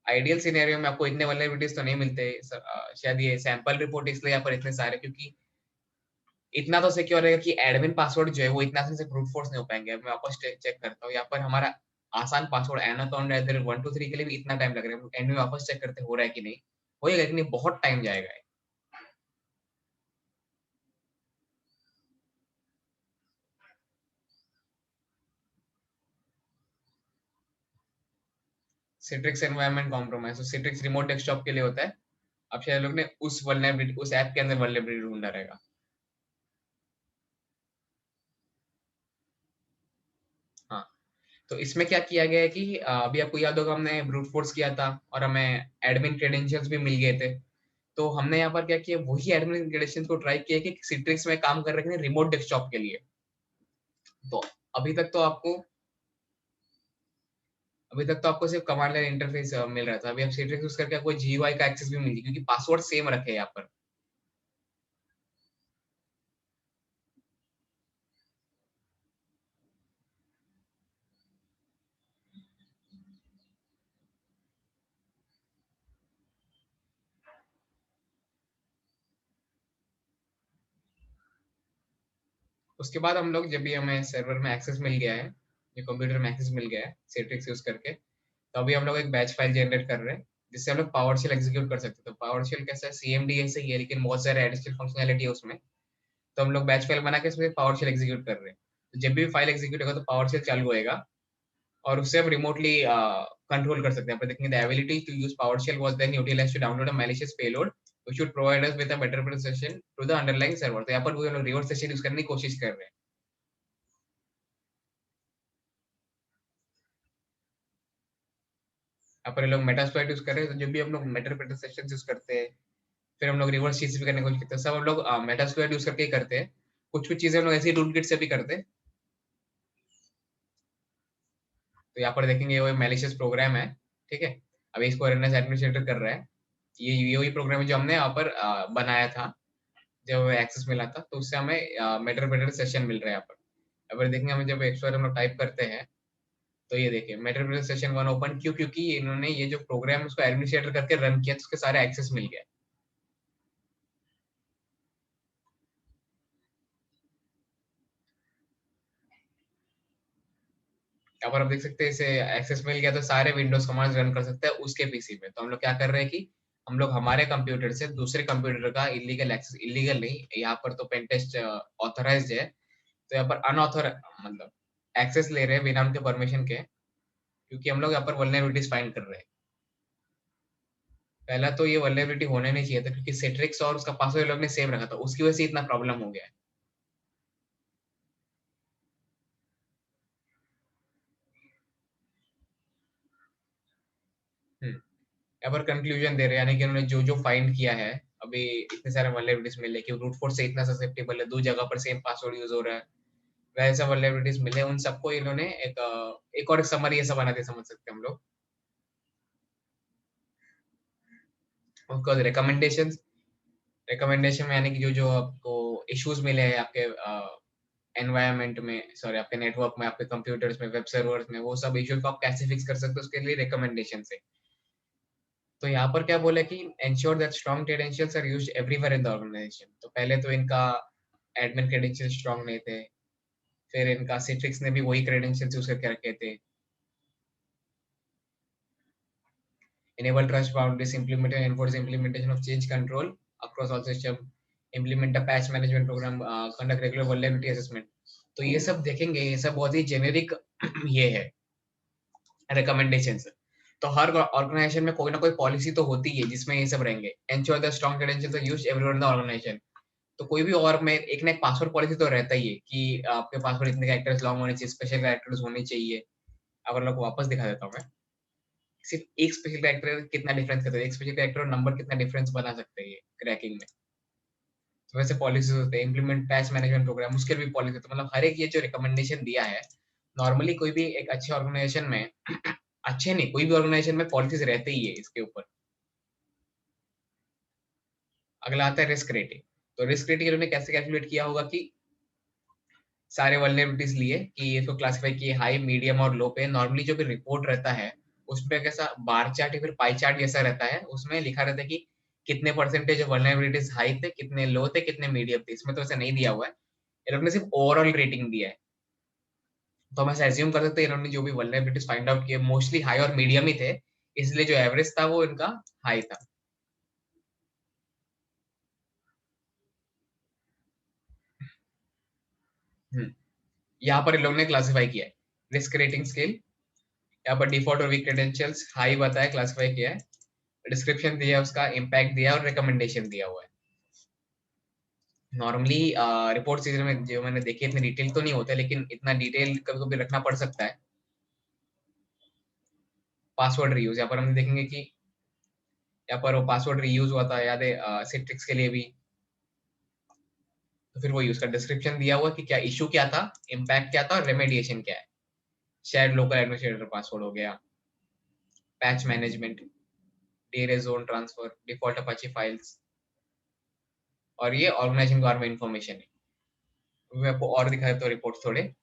आइडियल सिनेरियो में आपको इतने वल्नरेबिलिटीज तो नहीं मिलते शायद ये सैंपल रिपोर्ट इसलिए यहाँ पर इतने सारे, क्योंकि इतना तो सिक्योर रहेगा कि एडमिन पासवर्ड जो है वो इतना से ब्रूट फोर्स नहीं हो पाएंगे। मैं वापस चेक करता हूँ, यहाँ पर हमारा आसान पासवर्ड एनाकॉन्डा 1 2 3 के लिए भी इतना टाइम लग रहा है। एंड में वापस चेक करते हो रहा है कि नहीं, होएगा, लेकिन बहुत टाइम जाएगा। सिट्रिक्स एनवायरनमेंट कॉम्प्रोमाइज, तो सिट्रिक्स रिमोट डेस्कटॉप के लिए होता है। अब शायद लोग ने उस वल्नरेबिलिटी, उस ऐप के अंदर वल्नरेबिलिटी ढूंढा रहेगा। हाँ, तो इसमें क्या किया गया है कि अभी आपको याद होगा हमने ब्रूट फोर्स किया था और हमें एडमिन क्रेडेंशियल्स भी मिल गए थे। तो हमने यहाँ पर क्या किया, वही एडमिन क्रेडेंशियल्स को ट्राई किया कि सिट्रिक्स में काम कर रहे थे रिमोट डेस्कटॉप के लिए। तो अभी तक तो आपको अभी तक तो आपको सिर्फ कमांड लाइन इंटरफेस मिल रहा था। अभी आप सिट्रिक्स यूज करके आपको जीयूआई का एक्सेस भी मिल गया, क्योंकि पासवर्ड सेम रखे हैं यहाँ पर। उसके बाद हम लोग, जब भी हमें सर्वर में एक्सेस मिल गया है, ये कंप्यूटर में एक्सेस मिल गया है सिट्रिक्स यूज करके, तो अभी हम लोग एक बैच फाइल जनरेट कर रहे हैं जिससे हम लोग पावरशेल एग्जीक्यूट कर सकते हैं। तो पावरशेल कैसा है, सीएमडी ऐसे ही है लेकिन बहुत सारे एडिशनल फंक्शनैलिटी है उसमें। तो हम लोग बैच फाइल बना के इसमें पावरशेल एग्जीक्यूट कर रहे हैं। तो जब भी फाइल एग्जीक्यूट होगा तो पावरशेल चालू होएगा और उससे हम रिमोटली कंट्रोल कर सकते हैं। आप देखेंगे the ability to use PowerShell was then utilized to download a malicious payload which should provide us with a better protection to the underlying server. तो यहाँ पर वो हम लोग रिवर्स सेशन यूज करने की कोशिश कर रहे हैं। यहाँ पर ये लोग मेटास्प्लॉइट यूज कर रहे हैं। तो जब भी हम लोग मेटा प्रोटेक्शन यूज करते हैं, फिर हम लोग रिवर्स चीज भी करने की कोशिश करते हैं, सब हम लोग मेटास्प्लॉइट यूज करके ही करते हैं। कुछ कुछ चीजें हम लोग ऐसी टूल किट से भी करते हैं। तो यहाँ पर देखेंगे वो मैलिशियस प्रोग्राम है, ठीक है। अभी इसको रननेस एडमिनिस्ट्रेटर कर रहा है। ये वही प्रोग्राम है जो हमने यहाँ पर बनाया था जब एक्सेस मिला था। तो उससे हमें मेटर बेटर सेशन मिल रहा है यहाँ पर। अगर देखेंगे हमें जब एक्सप्लोर हम लोग टाइप करते हैं, तो ये देखिए मेटर बेटर सेशन 1 ओपन क्यों, क्योंकि इन्होंने ये जो प्रोग्राम उसको एडमिनिस्ट्रेटर करके रन किया तो उसके सारे एक्सेस मिल गया। यहाँ पर आप देख सकते हैं इसे एक्सेस मिल गया तो सारे विंडोज कमांड्स रन कर सकते हैं उसके पीसी पे। तो हम लोग क्या कर रहे हैं कि हम लोग हमारे कंप्यूटर से दूसरे कंप्यूटर का इलीगल एक्सेस, इलीगल नहीं, यहाँ पर तो पेनटेस्ट ऑथराइज्ड है, तो यहाँ पर अनऑथर मतलब एक्सेस ले रहे हैं बिना उनके परमिशन के, क्योंकि हम लोग यहाँ पर वल्नरेबिलिटीज फाइंड कर रहे हैं। पहला तो ये वल्नरेबिलिटी होने नहीं चाहिए था, क्योंकि सेट्रिक्स और उसका पासवर्ड लोग ने सेम रखा था, उसकी वजह से इतना प्रॉब्लम हो गया है। यहाँ पर कंक्लूजन दे रहे हैं, यानी कि उन्होंने जो जो फाइंड किया है, अभी इतने सारे वल्नरेबिलिटीज मिले कि रूट फोर्स से इतना ससेप्टेबल है, दो जगह पर सेम पासवर्ड यूज हो रहा है, वैसे वल्नरेबिलिटीज मिले, उन सबको इन्होंने एक और समरी ऐसा बना के समझ सकते हैं हम लोग। उसके बाद रिकमेंडेशन, रिकमेंडेशन में यानी कि जो जो आपको इश्यूज मिले हैं आपके एनवायरनमेंट में, सॉरी आपके नेटवर्क में, आपके कंप्यूटर्स में, वेब सर्वर्स में, वो सब इश्यूज को आप कैसे फिक्स कर सकते हो उसके लिए रिकमेंडेशन है। तो यहाँ पर क्या बोला कि ensure that strong credentials are used everywhere in the organisation. तो पहले तो इनका एडमिन क्रेडेंशियल स्ट्रॉन्ग नहीं थे, फिर इनका सिट्रिक्स ने भी वही क्रेडेंशियल्स यूज करके रखे थे। enable trust boundaries, implement and enforce implementation of change control across all system, implement a patch management program, conduct regular vulnerability assessment। तो ये सब देखेंगे, ये सब बहुत ही जेनेरिक ये है रिकमेंडेशंस। तो हर ऑर्गेनाइजेशन में कोई ना कोई पॉलिसी तो होती है जिसमें ये सब रहेंगे। Ensure the strong credentials are used everywhere in the organisation. तो कोई भी और में एक ना एक पासवर्ड पॉलिसी तो रहता ही है कि आपके पासवर्ड इतने कैरेक्टर्स लॉन्ग होने चाहिए, स्पेशल कैरेक्टर्स होने चाहिए। अगर लोग वापस दिखा देता हूँ मैं, सिर्फ एक स्पेशल कैरेक्टर कितना डिफरेंस करता है, एक स्पेशल कैरेक्टर और नंबर कितना डिफरेंस बना सकते हैं ये क्रैकिंग में। तो वैसे पॉलिसीज होते हैं, इम्प्लीमेंट पैच मैनेजमेंट प्रोग्राम, उसके भी पॉलिसी होते हैं। मतलब हर एक ये जो रिकमेंडेशन दिया है, नॉर्मली कोई भी एक अच्छे ऑर्गेनाइजेशन में अच्छे नहीं, कोई भी ऑर्गेनाइजेशन में पॉलिसीज रहते ही है इसके ऊपर। अगला आता है रिस्क रेटिंग। तो रिस्क रेटिंग इन्होंने कैसे कैलकुलेट किया होगा कि सारे वल्नरेबिलिटीज लिए कि इसको क्लासिफाई किए हाई, मीडियम और लो पे। नॉर्मली जो भी रिपोर्ट रहता है उसमें कैसा बार चार्ट या फिर पाई चार्ट जैसा रहता है, उसमें लिखा रहता है कि कितने परसेंटेज वल्नरेबिलिटीज हाई थे, कितने लो थे, कितने मीडियम थे। इसमें तो ऐसा नहीं दिया हुआ है, ये लोग ने सिर्फ ओवरऑल रेटिंग दिया है। तो हम ऐसा एज्यूम कर सकते हैं इन्होंने जो भी वल्नरेबिलिटीज फाइंड आउट किए मोस्टली हाई और मीडियम ही थे, इसलिए जो एवरेज था वो इनका हाई था। यहाँ पर इन लोगों ने क्लासिफाई किया है रिस्क रेटिंग स्केल यहाँ पर डिफॉल्ट और वीक क्रेडेंशियल्स हाई बताया, क्लासिफाई किया है, डिस्क्रिप्शन दिया है उसका, इम्पैक्ट दिया है और रिकमेंडेशन दिया हुआ है। नॉर्मली रिपोर्ट सीजन में जो मैंने देखी इतने डिटेल तो नहीं होते, लेकिन इतना डिटेल कभी कभी रखना पड़ सकता है। पासवर्ड रीयूज, यहाँ पर हम देखेंगे कि यहाँ पर वो पासवर्ड रीयूज हुआ था, याद है सिट्रिक्स के लिए भी, तो फिर वो यूज का डिस्क्रिप्शन दिया हुआ कि क्या इशू क्या था, इम्पैक्ट क्या था और रेमेडिएशन क्या है। शेयर्ड लोकल एडमिनिस्ट्रेटर पासवर्ड हो गया, पैच मैनेजमेंट, डेरे zone transfer, default Apache files, और ये ऑर्गेनाइजिंग गवर्नमेंट इन्फॉर्मेशन है। मैं आपको और दिखा देता हूँ रिपोर्ट थोड़े।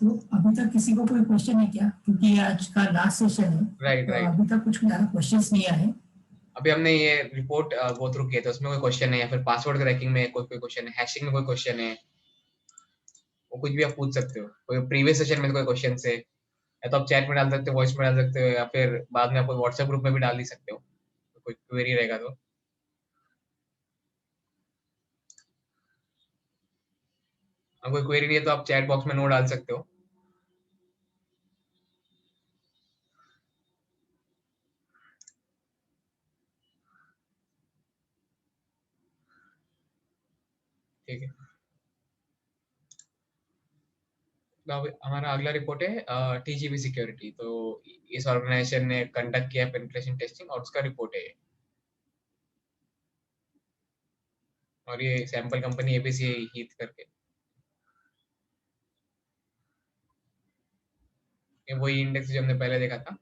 तो अभी तक किसी को कोई क्वेश्चन है क्या, क्योंकि आज का लास्ट सेशन है। राइट तो राइट, अभी तक कुछ ज़्यादा क्वेश्चंस नहीं आए। अभी हमने ये रिपोर्ट गो थ्रू किया था, उसमें कोई क्वेश्चन है या फिर पासवर्ड क्रैकिंग में कोई कोई क्वेश्चन है, हैशिंग में कोई क्वेश्चन है, वो कुछ भी आप पूछ सकते हो। कोई प्रीवियस सेशन में कोई क्वेश्चन है, या तो आप चैट में डाल सकते हो, वॉइस में डाल सकते हो, या फिर बाद में आप व्हाट्सएप ग्रुप में भी डाल ही सकते हो, तो कोई क्वेरी रहेगा तो। कोई क्वेरी नहीं है तो आप चैट बॉक्स में नो डाल सकते हो। ठीक है, तो अब हमारा अगला रिपोर्ट है टीजीबी सिक्योरिटी। तो इस ऑर्गेनाइजेशन ने कंडक्ट किया पेनिट्रेशन टेस्टिंग और उसका रिपोर्ट है, और ये सैंपल कंपनी एबीसी हीथ करके, ये वही इंडेक्स जो हमने पहले देखा था।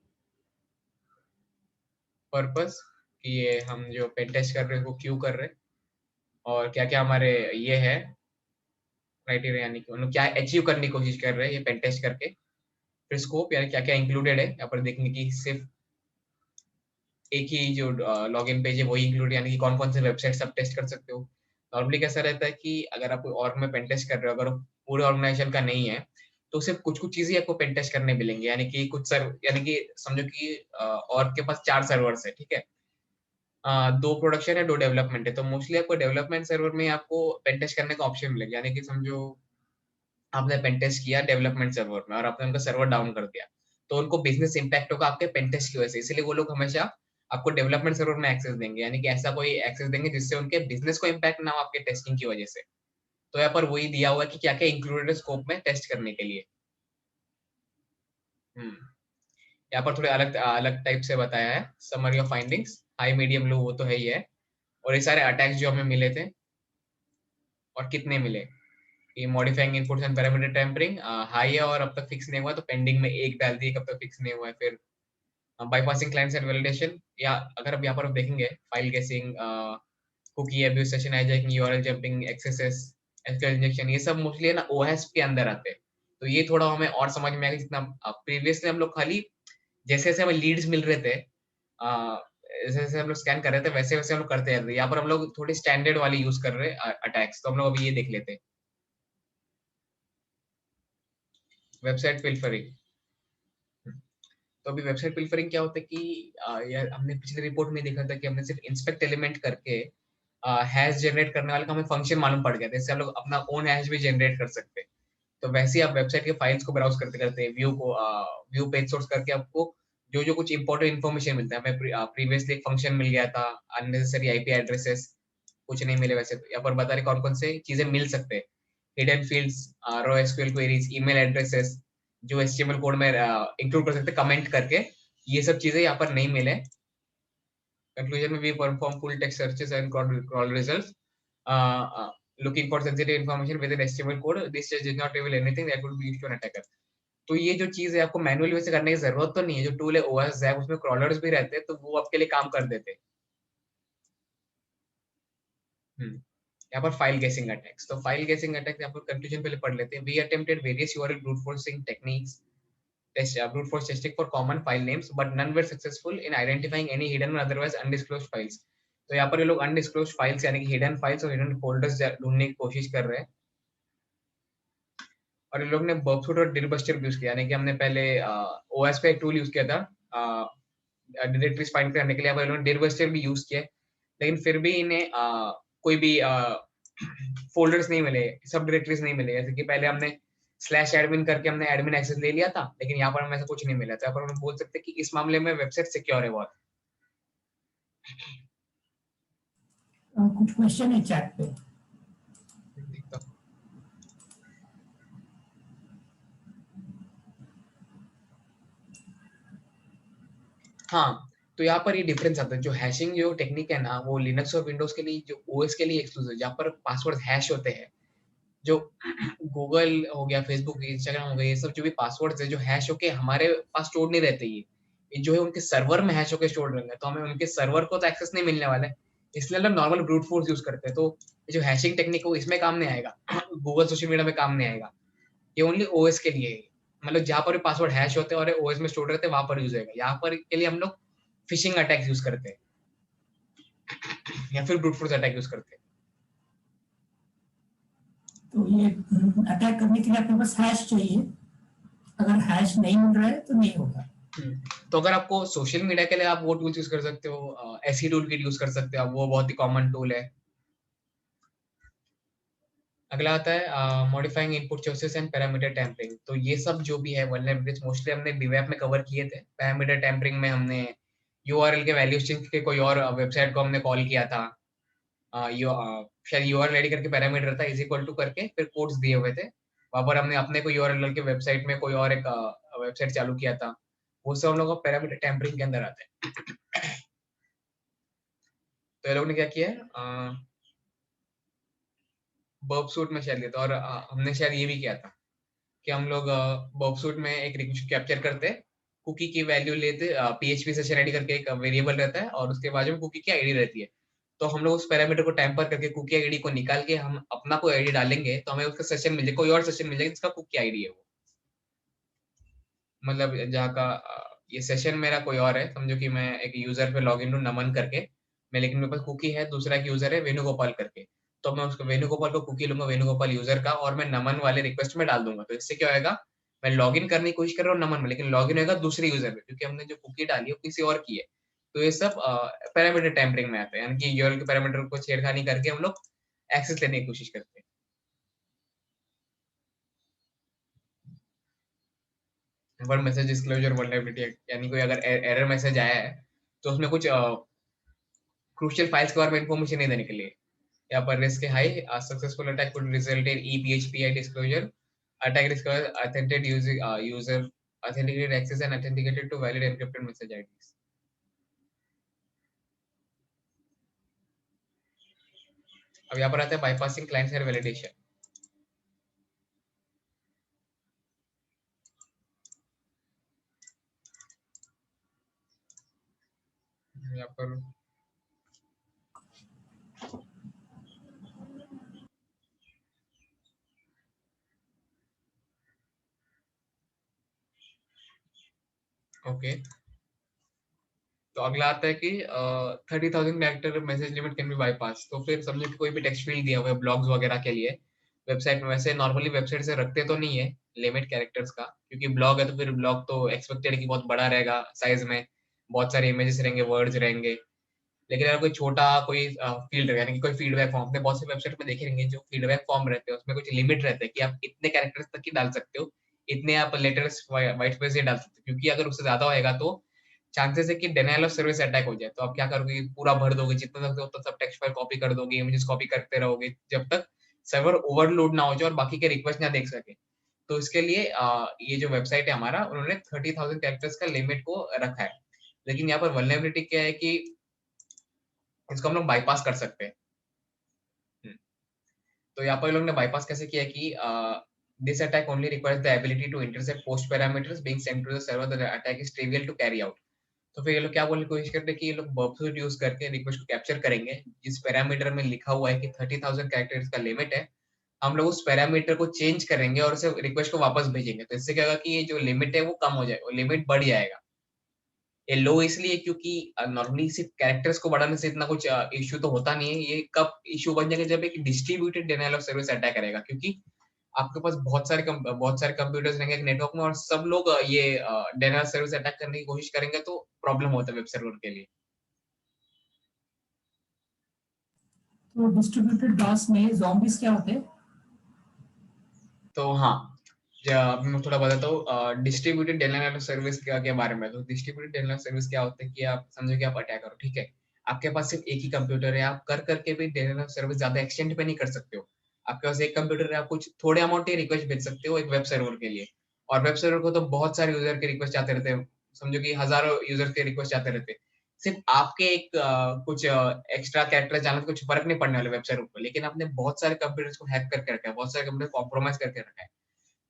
पर्पस कि ये हम जो पेन टेस्ट कर रहे हैं वो क्यों कर रहे हैं, और क्या क्या हमारे ये है क्राइटेरिया, यानी कि उन्होंने क्या अचीव करने की कोशिश कर रहे हैं ये पेन टेस्ट करके। फिर स्कोप, यानी क्या क्या इंक्लूडेड है, यहाँ पर देखने की सिर्फ एक ही जो लॉगिन पेज है वही इंक्लूड, यानी कि कौन कौन से वेबसाइट आप टेस्ट कर सकते हो। नॉर्मली कैसा रहता है कि अगर आप कोई ऑर्ग में पेन टेस्ट कर रहे हो, अगर वो पूरे ऑर्गेनाइजेशन का नहीं है, तो सिर्फ कुछ कुछ चीजें आपको पेन टेस्ट करने मिलेंगे, यानी कि कुछ यानी कि समझो कि ऑर्ग के पास 4 सर्वर्स है, ठीक है, 2 प्रोडक्शन है 2 डेवलपमेंट है, तो मोस्टली आपको डेवलपमेंट सर्वर में आपको पेन टेस्ट करने का ऑप्शन मिलेगा। यानी कि समझो आपने पेन टेस्ट किया डेवलपमेंट सर्वर में और आपने उनका सर्वर डाउन कर दिया, तो उनको बिजनेस इंपैक्ट होगा आपके पेन टेस्ट की वजह से, इसलिए वो लोग हमेशा आपको डेवलपमेंट सर्वर में एक्सेस देंगे, यानी कि ऐसा कोई एक्सेस देंगे जिससे उनके बिजनेस को इम्पैक्ट ना हो आपके टेस्टिंग की वजह से। तो यहाँ पर वही दिया हुआ है कि क्या क्या इंक्लूडेड है स्कोप में टेस्ट करने के लिए। यहाँ पर थोड़े अलग अलग टाइप से बताया है, summary of findings, high medium low वो तो है ही है, और ये सारे अटैक्स जो हमें मिले थे और कितने मिले। ये modifying inputs and parameter tampering high है और अब तक फिक्स नहीं हुआ, तो पेंडिंग में एक डाल दिए, कब तक फिक्स नहीं हुआ है। फिर बाईपासिंग क्लाइंट साइड वैलिडेशन, या अगर अब यहाँ पर आप देखेंगे file guessing, cookie abuse, session hijacking, URL jumping, accesses, SQL injection, ये सब मोस्टली है ना ओएस के अंदर आते हैं। तो ये थोड़ा हमें और समझ में आएगा, जितना प्रीवियसली हम लोग खाली जैसे जैसे हमें लीड्स मिल रहे थे, जैसे जैसे हम लोग स्कैन कर रहे थे वैसे वैसे हम लोग करते रहते। यहाँ पर हम लोग थोड़ी स्टैंडर्ड वाली यूज कर रहे हैं अटैक्स, तो हम लोग अभी ये देख लेते हैं। वेबसाइट पिल्फरिंग, तो अभी वेबसाइट पिल्फरिंग क्या होता है कि यार हमने पिछले रिपोर्ट में देखा था कि हमने सिर्फ इंस्पेक्ट एलिमेंट करके हैश जनरेट करने वाले का हमें फंक्शन मालूम पड़ गया था, इससे हम लोग अपना ओन हैश भी जनरेट कर सकते हैं। तो वैसे ही आप वेबसाइट के फाइल्स को ब्राउज करते करते व्यू पेज सोर्स करके आपको जो जो कुछ इंपॉर्टेंट इन्फॉर्मेशन मिलता है, हमें प्रीवियसली एक फंक्शन मिल गया था, अननेसेसरी आईपी एड्रेसेस कुछ नहीं मिले, वैसे तो यहाँ पर बता रहे कौन कौन से चीजें मिल सकते हैं। हिडन फील्ड्स, रो एसक्यूएल क्वेरीज, ईमेल एड्रेसेस जो एचटीएमएल कोड में इंक्लूड कर सकते कमेंट करके, ये सब चीजें यहाँ पर नहीं मिले। कंक्लूजन में we perform full text searches and crawl results, looking for sensitive information within HTML code. This just did not reveal anything that would be used to an attacker. तो ये जो चीज है आपको मैनुअली वैसे करने की जरूरत तो नहीं है, जो टूल है OS है उसमें क्रॉलर्स भी रहते हैं, तो वो आपके लिए काम कर देते हैं। यहाँ पर फाइल गेसिंग अटैक्स, तो फाइल गेसिंग अटैक यहाँ पर कंक्लूजन पहले पढ़ लेते हैं। We attempted various URL brute forcing techniques, brute force testing for common file names, but none were successful in identifying any hidden or otherwise undisclosed files. तो यहाँ पर ये लोग अनडिस्क्लोज फाइल्स यानी कि हिडन फाइल्स और हिडन फोल्डर्स ढूंढने की कोशिश कर रहे हैं। और इन लोग ने बर्बसूट और डिरबस्टर यूज किया, यानी कि हमने पहले ओएस पे एक टूल यूज किया था डायरेक्टरीज फाइंड करने के लिए, अब इन्होंने डिरबस्टर भी यूज किया, लेकिन फिर भी इन्हें कोई भी फोल्डर्स नहीं मिले, सब डायरेक्टरीज नहीं मिले। जैसे कि पहले हमने स्लैश एडमिन करके हमने एडमिन एक्सेस ले लिया था, लेकिन यहाँ पर हमें ऐसा कुछ नहीं मिला था। पर हम बोल सकते हैं कि इस मामले में वेबसाइट सिक्योर है बहुत। कुछ क्वेश्चन है चैट पे। देखता हूँ। हाँ, तो यहाँ पर ये डिफरेंस आता है, जो हैशिंग जो टेक्निक है ना, वो लिनक्स और विंडोज के लिए, जो ओएस के लिए एक्सक्लूसिव है, जहाँ पर पासवर्ड हैश होते हैं। जो गूगल हो गया, फेसबुक, इंस्टाग्राम हो गया, ये सब जो भी पासवर्ड्स है जो हैश होके हमारे पास स्टोर नहीं रहते, ये जो है उनके सर्वर में हैश होके स्टोर रहेंगे, तो हमें उनके सर्वर को तो एक्सेस नहीं मिलने वाला है, इसलिए हम नॉर्मल ब्रूट फोर्स यूज करते हैं। तो ये जो हैशिंग टेक्निक है वो इसमें काम नहीं आएगा, गूगल सोशल मीडिया में काम नहीं आएगा, ये ओनली ओएस के लिए है। मतलब जहाँ पर भी पासवर्ड हैश होते हैं और ओएस में स्टोर रहते हैं, वहां पर यूज होगा। यहाँ पर के लिए हम लोग फिशिंग अटैक यूज करते हैं या फिर ब्रूट फोर्स अटैक यूज करते हैं। तो ये अटैक करने के लिए आपके पास हैश चाहिए, अगर हैश नहीं मिल रहा है तो नहीं होगा। तो अगर आपको सोशल मीडिया के लिए, आप वो टूल्स यूज कर सकते हो, एसी टूल किट यूज कर सकते हो आप, वो बहुत ही कॉमन टूल है। अगला आता है modifying input choices and parameter tampering. तो ये सब जो भी है वल्नरेबिलिटीज मोस्टली हमने बीवेप में कवर किए थे। पैरामीटर टेम्परिंग में हमने यूआरएल के वैल्यू स्ट्रिंग के कोई और वेबसाइट को हमने कॉल किया था, शायद यूआरएल रेडी करके पैरामीटर था इज इक्वल टू करके फिर कोड्स दिए हुए थे, वहां पर हमने अपने को यूआरएल के वेबसाइट में कोई और एक वेबसाइट चालू किया था। वो सब हम लोग का पैरामीटर टेम्परिंग के अंदर आते हैं। तो ये लोग ने क्या किया है, बर्बसूट में शायद लिया था, और हमने शायद ये भी किया था कि हम लोग बर्बसूट में एक रिक्वेस्ट कैप्चर करते, कुकी की वैल्यू लेते, पीएचपी सेशन आईडी करके एक वेरिएबल रहता है और उसके बाजू में कुकी की आईडी रहती है। तो हम लोग उस पैरामीटर को टेम्पर करके कुकी आईडी को निकाल के हम अपना कोई आईडी डालेंगे तो हमें उसका सेशन मिल जाए, कोई और सेशन मिल जाएगा जिसका कुकी आईडी है वो, मतलब जहाँ का ये सेशन मेरा कोई और है, समझो कि मैं एक यूजर पे लॉग इन हूँ नमन करके, मैं, लेकिन मेरे पास कुकी है, दूसरा एक यूजर है वेणुगोपाल करके, तो मैं उसको वेणुगोपाल को कुकी लूंगा, वेणुगोपाल यूजर का, और मैं नमन वाले रिक्वेस्ट में डाल दूंगा। तो इससे क्या होगा, मैं लॉग इन करने की कोशिश कर रहा हूँ नमन में, लेकिन लॉग इन होगा दूसरे यूजर में, क्योंकि हमने जो कुकी डाली है वो किसी और की है। तो ये सब पैरामीटर टेम्परिंग में आता है, यानी कि यूआरएल के पैरामीटर को छेड़खानी करके हम लोग एक्सेस लेने की कोशिश करते हैं। वन मैसेज डिस्क्लोजर वल्नरेबिलिटी, यानी कोई अगर एरर मैसेज आया है तो उसमें कुछ क्रूशियल फाइल्स के बारे में इंफॉर्मेशन नहीं देने के लिए। यहाँ पर रिस्क है high, successful attack could result in ephpi disclosure, attack discover authenticated user authenticated access and authenticated to valid encrypted message IDs। अब यहाँ पर आता है bypassing client side validation। यहाँ पर ओके, तो अगला आता है कि 30,000 character message limit can be bypass. तो फिर समझो कि कोई भी टेक्स्ट फील्ड दिया हुआ है ब्लॉग्स वगैरह के लिए वेबसाइट में, वैसे नॉर्मली वेबसाइट से रखते तो नहीं है लिमिट कैरेक्टर्स का, क्योंकि ब्लॉग है तो फिर ब्लॉग तो एक्सपेक्टेड है कि बहुत बड़ा रहेगा साइज में, बहुत सारे इमेजेस रहेंगे, वर्ड्स रहेंगे। लेकिन अगर कोई छोटा कोई फील्ड यानी कि कोई फीडबैक फॉर्म, आपने बहुत से वेबसाइट में देखे रहेंगे जो फीडबैक फॉर्म रहते हैं उसमें कुछ लिमिट रहते हैं कि आप इतने कैरेक्टर्स तक ही डाल सकते हो, इतने आप लेटर्स व्हाइट स्पेस ही डाल सकते हो, क्योंकि अगर उससे ज्यादा होएगा तो चांसेस है कि डिनायल ऑफ सर्विस अटैक हो जाए। तो आप क्या करोगे, पूरा भर दोगे, जितना तक उतना सब टेक्स्ट फाइल कॉपी कर दोगे, इमेजेस कॉपी करते रहोगे जब तक सर्वर ओवरलोड ना हो जाए और बाकी के रिक्वेस्ट ना देख सके। तो इसके लिए ये जो वेबसाइट है हमारा, उन्होंने 30,000 कैरेक्टर्स का लिमिट को रखा है। लेकिन यहाँ पर वल्नरेबिलिटी क्या है कि इसको हम लोग बाईपास कर सकते हैं। तो यहाँ पर लोग ने बाईपास कैसे किया कि this attack only requires the ability to intercept post parameters being sent to the server, the attack is trivial to carry out. तो फिर ये लोग क्या बोलने की कोशिश करते हैं कि ये लोग बर्बसूट यूज करके रिक्वेस्ट को कैप्चर करेंगे, जिस पैरामीटर में लिखा हुआ है कि 30,000 कैरेक्टर्स का लिमिट है, हम लोग उस पैरामीटर को चेंज करेंगे और उसे रिक्वेस्ट को वापस भेजेंगे। तो इससे क्या होगा कि ये जो लिमिट है वो कम हो जाएगा, लिमिट बढ़ जाएगा। ये लो इसलिए क्योंकि नॉर्मली सिर्फ कैरेक्टर्स को बढ़ाने से इतना कुछ इश्यू तो होता नहीं है, ये कब इश्यू बन जाएगा जब एक distributed denial of service attack करेगा, क्योंकि आपके पास बहुत सारे कंप्यूटर्स रहेंगे एक नेटवर्क में और सब लोग ये डेनियल सर्विस अटैक करने की कोशिश करेंगे तो प्रॉब्लम होता है वेब सर्वर के लिए। तो डिस्ट्रीब्यूटेड डॉस में zombies क्या होते हैं? तो हाँ, अब मैं थोड़ा बताता हूँ डिस्ट्रीब्यूटेड डेनियल सर्विस के बारे में। तो डिस्ट्रीब्यूटेड डेनियल सर्विस क्या होता है कि आप समझो कि आप अटैक करो, ठीक है, आपके पास सिर्फ एक ही कंप्यूटर है, आप कर करके भी डेनियल सर्विस ज्यादा एक्सटेंड पे नहीं कर सकते हो। आपके पास एक कंप्यूटर है, आप कुछ थोड़े अमाउंट ही रिक्वेस्ट भेज सकते हो एक वेब सर्वर के लिए, और वेब सर्वर को तो बहुत सारे यूजर के रिक्वेस्ट आते रहते हैं, समझो कि हजारों यूजर के रिक्वेस्ट आते रहते हैं। सिर्फ आपके एक कुछ एक्स्ट्रा कैरेक्टर जानने से कुछ फर्क नहीं पड़ने वाला वेब सर्वर पर, लेकिन आपने बहुत सारे कंप्यूटर्स को हैक करके रखा है, बहुत सारे कंप्यूटर कॉम्प्रोमाइज करके रखा है।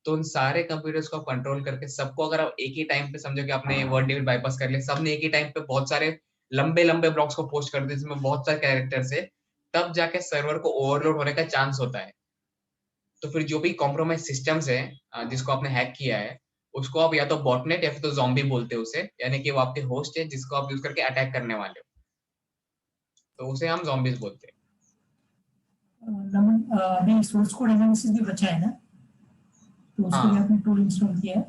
तो उन सारे कंप्यूटर्स को कंट्रोल करके सबको अगर आप एक ही टाइम पे समझो कि आपने वर्ड लिमिट बाईपास कर लिया, सबने एक ही टाइम पे बहुत सारे लंबे लंबे ब्लॉक्स को पोस्ट कर दिए जिसमें बहुत सारे कैरेक्टर्स है, तब जाके सर्वर को ओवरलोड होने का चांस होता है। तो फिर जो भी कॉम्प्रोमाइज सिस्टम्स है जिसको आपने हैक किया है, उसको आप या तो बॉटनेट या फिर तो ज़ॉम्बी बोलते हो उसे, यानी कि वो आपके होस्ट है जिसको आप यूज करके अटैक करने वाले हो, तो उसे हम ज़ॉम्बीज बोलते हैं। नमन, अभी सोर्स कोड एनालिसिस भी बचा है ना, तो उसके लिए हाँ आपने टूल इंस्टॉल किया है,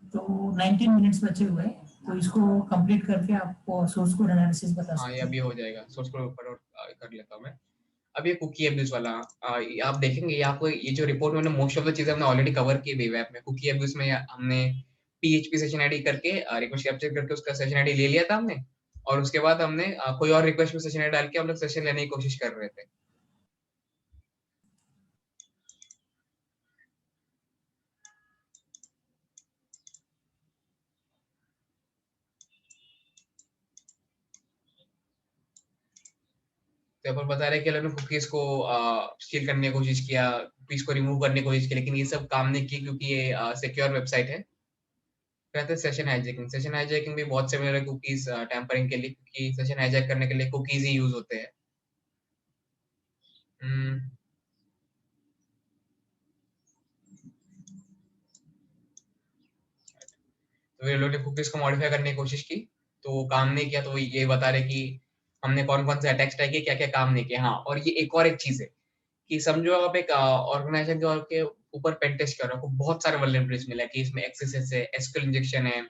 तो 19 मिनट्स बचे हुए हैं, तो इसको कंप्लीट करके आप सोर्स कोड एनालिसिस बता हाँ, ये सकते हैं। अभी हो जाएगा, सोर्स कोड ऊपर और कर लेता हूँ मैं। अब ये कुकी एब्यूज वाला ये आप देखेंगे, ये आपको ये जो रिपोर्ट में मोस्ट ऑफ द चीजें हमने ऑलरेडी कवर की है वेब में। कुकी एब्यूज में हमने पीएचपी सेशन आईडी करके रिक्वेस्ट कैप्चर करके उसका सेशन आईडी ले लिया था हमने, और उसके बाद हमने कोई और रिक्वेस्ट में सेशन आईडी डाल के हम लोग सेशन लेने की कोशिश कर रहे थे। तो अपन बता रहे हैं कि लोगों ने कुकीज को स्टील करने की कोशिश किया, कुकीज को रिमूव करने की कोशिश की, लेकिन ये सब काम नहीं की क्योंकि ये सिक्योर वेबसाइट है। कहते हैं सेशन हाईजैकिंग, सेशन हाईजैकिंग भी बहुत सिमिलर है कुकीज टैम्परिंग के लिए, क्योंकि सेशन हाईजैक करने के लिए कुकीज ही यूज होते हैं। हम्म, तो ये लोगों ने कुकीज को मॉडिफाई करने की कोशिश की, तो वो काम नहीं किया, तो ये बता रहे कि हमने कौन कौन से अटैक्स ट्राई किए, क्या क्या काम नहीं किया। हाँ, और ये एक चीज है कि समझो आप एक ऑर्गेनाइजेशन के ऊपर पेन टेस्ट कर रहे हो, आपको बहुत सारे वल्नरेबिलिटीज मिला कि इसमें एक्सेस है, एसक्यूएल इंजेक्शन है,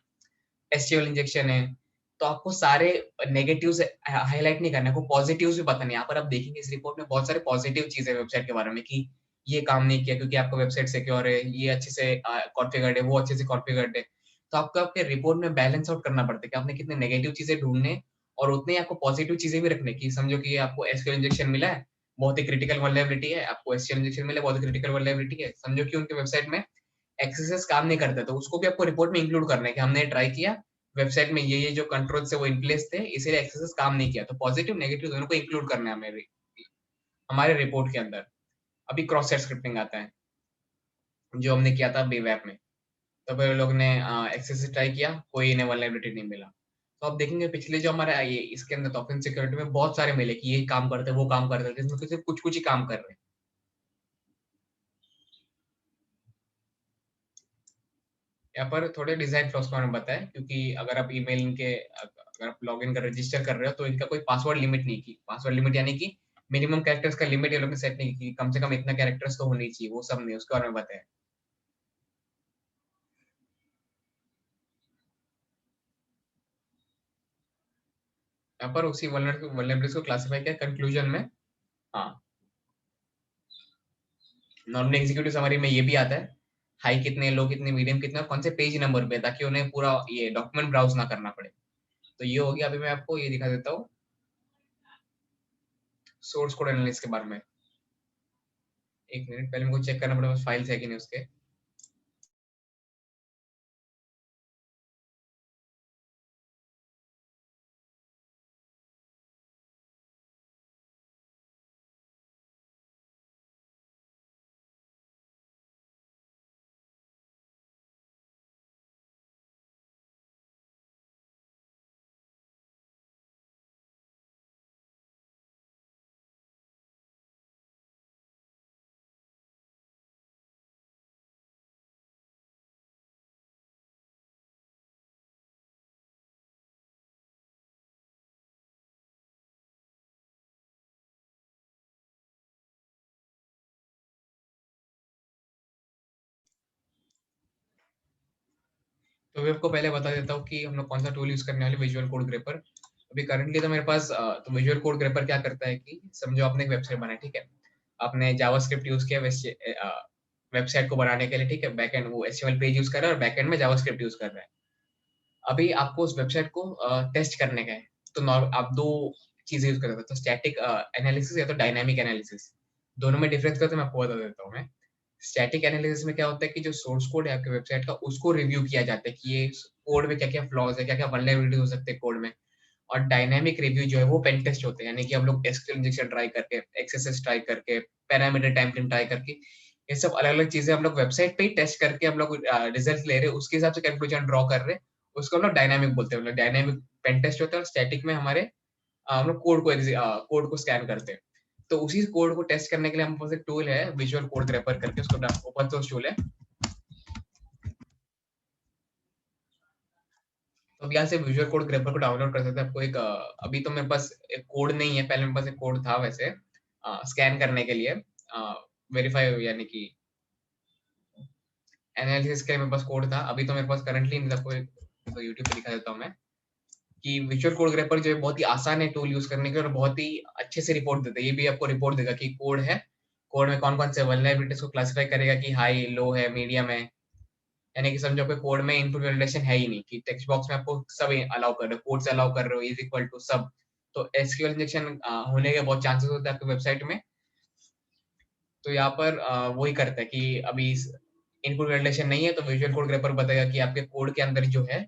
एसक्यूएल इंजेक्शन है, तो आपको सारे नेगेटिव्स हाईलाइट नहीं करना है, आपको पॉजिटिव्स भी बताने हैं। यहाँ पर आप देखेंगे इस रिपोर्ट में बहुत सारे पॉजिटिव चीजें वेबसाइट के बारे में कि ये काम नहीं किया क्योंकि आपका वेबसाइट सिक्योर है, ये अच्छे से कॉन्फ़िगर्ड है, वो अच्छे से कॉन्फ़िगर्ड है। तो आपको आपके रिपोर्ट में बैलेंस आउट करना पड़ता है कि आपने कितने नेगेटिव चीजें ढूंढने और उतने ही आपको पॉजिटिव चीजें भी रखने की। समझो कि आपको एसक्यूएल इंजेक्शन मिला है, बहुत ही क्रिटिकल वल्नरेबिलिटी है, आपको एसक्यूएल इंजेक्शन मिला है, बहुत ही क्रिटिकल वल्नरेबिलिटी है, समझो कि उनके वेबसाइट में एक्सेस काम नहीं करता, तो उसको भी आपको रिपोर्ट में इंक्लूड करना है कि हमने ट्राई किया, वेबसाइट में ये जो कंट्रोल थे वो इन प्लेस थे, इसीलिए एक्सेस काम नहीं किया। तो पॉजिटिव नेगेटिव दोनों को इंक्लूड करना है हमें हमारे रिपोर्ट के अंदर। अभी क्रॉस साइट स्क्रिप्टिंग आता है जो हमने किया था बेवैप में, तब लोग ने एक्सेस ट्राई किया, कोई इन्हें वल्नरेबिलिटी नहीं मिला। तो आप देखेंगे पिछले जो हमारा ये इसके अंदर ऑफेंस सिक्योरिटी में बहुत सारे मिले कि ये काम करते हैं, वो काम करते हैं, इसमें सिर्फ कुछ कुछ ही काम कर रहे हैं। यहाँ पर थोड़े डिजाइन फ्लॉस को मैंने बताया, क्योंकि अगर आप ईमेल इनके अगर आप लॉगिन कर रजिस्टर कर रहे हो तो इनका कोई पासवर्ड लिमिट नहीं की, पासवर्ड लिमिट यानी कि मिनिमम कैरेक्टर्स का लिमिट ये लोग ने सेट नहीं की, कम से कम इतना कैरेक्टर्स तो होनी चाहिए, वो सब नहीं, उसके बारे में बताया। यहाँ पर उसी वल्नरेबिलिटीज को क्लासिफाई किया कंक्लूजन में। हाँ, नॉर्मल एग्जीक्यूटिव समरी में ये भी आता है, हाई कितने, लो कितने, मीडियम कितने, और कौन से पेज नंबर पे, ताकि उन्हें पूरा ये डॉक्यूमेंट ब्राउज ना करना पड़े। तो ये हो गया। अभी मैं आपको ये दिखा देता हूँ सोर्स कोड एनालिसिस के बारे में। एक मिनट, पहले मुझे चेक करना पड़ेगा फाइल्स है कि नहीं उसके। तो मैं आपको पहले बता देता हूँ कि हम लोग कौन सा टूल यूज करने वाले विजुअल कोड ग्रेपर। अभी करंटली तो मेरे पास तो विजुअल कोड ग्रेपर क्या करता है कि समझो आपने एक वेबसाइट बनाई, ठीक है, आपने जावास्क्रिप्ट यूज किया वेबसाइट को बनाने के लिए, ठीक है, बैकएंड वो एचटीएमएल पेज यूज कर रहा है और बैकएंड में जावास्क्रिप्ट यूज कर रहा है। अभी आपको उस वेबसाइट को टेस्ट करने का है, तो आप दो चीजें यूज कर सकते हो, तो स्टैटिक एनालिसिस या तो डायनामिक एनालिसिस। दोनों में डिफरेंस करते मैं आपको बता देता हूँ। मैं स्टैटिक एनालिसिस में क्या होता है कि जो सोर्स कोड है आपके वेबसाइट का उसको रिव्यू किया जाता है कि ये कोड में क्या क्या फ्लॉज है, क्या क्या वल्नरेबिलिटी हो सकते हैं कोड में। और डायनामिक रिव्यू जो है वो पेन टेस्ट होते हैं, यानी कि हम लोग एसक्यूएल इंजेक्शन ट्राई करके, एक्सएसएस ट्राई करके, पैरामीटर टैम्पलिंग ट्राई करके, ये सब अलग अलग चीजें हम लोग वेबसाइट पे ही टेस्ट करके हम लोग रिजल्ट ले रहे हैं, उसके हिसाब से कंक्लूजन ड्रॉ कर रहे हैं, उसको हम लोग डायनामिक बोलते हैं। डायनामिक पेन टेस्ट होता है और स्टैटिक में हमारे हम लोग कोड को स्कैन करते हैं। तो उसी कोड को टेस्ट करने के लिए हमारे पास एक टूल है विजुअल कोड ग्रेपर करके, उसको ओपन सोर्स टूल है। तो अब यहाँ से विजुअल कोड ग्रेपर को डाउनलोड कर सकते हैं। आपको एक अभी तो मेरे पास एक कोड नहीं है, पहले मेरे पास एक कोड था वैसे स्कैन करने के लिए, वेरीफाई यानी कि एनालिसिस के लिए मेरे पास कोड था। अभी तो मेरे पास करंटली मतलब कोई तो यूट्यूब पे दिखा देता हूँ मैं कि विजुअल कोड ग्रेपर जो है बहुत ही आसान है टूल यूज करने के और बहुत ही अच्छे से रिपोर्ट देता है। ये भी आपको रिपोर्ट देगा कि कोड है, कोड में कौन कौन से वल्नरेबिलिटीज को क्लासिफाई करेगा कि हाई, लो है, मीडियम है। यानी कि समझो आपके कोड में इनपुट वैलिडेशन है ही नहीं कि टेक्स्ट बॉक्स में आपको सब अलाउ कर रहे हो, कोड से अलाउ कर रहे हो इज इक्वल टू सब। तो एसक्यूएल इंजेक्शन होने के बहुत चांसेस होते हैं आपकी वेबसाइट में। तो यहाँ पर वही करता है कि अभी इनपुट वैलिडेशन नहीं है तो विजुअल कोड ग्रेपर बताएगा कि आपके कोड के अंदर जो है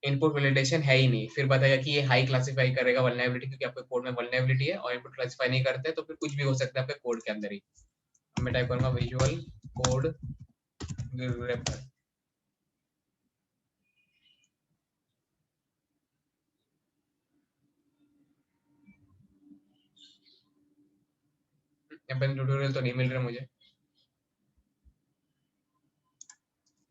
इनपुट वैलिडेशन है ही नहीं, फिर बताएगा कि ये हाई क्लासिफाई करेगा वल्नरेबिलिटी, क्योंकि आपके कोड में वल्नरेबिलिटी है और इनपुट क्लासिफाई नहीं करते तो फिर कुछ भी हो सकता है आपके कोड के अंदर ही। मैं टाइप करूंगा विजुअल कोड ग्रेपर। ट्यूटोरियल तो नहीं मिल रहा मुझे,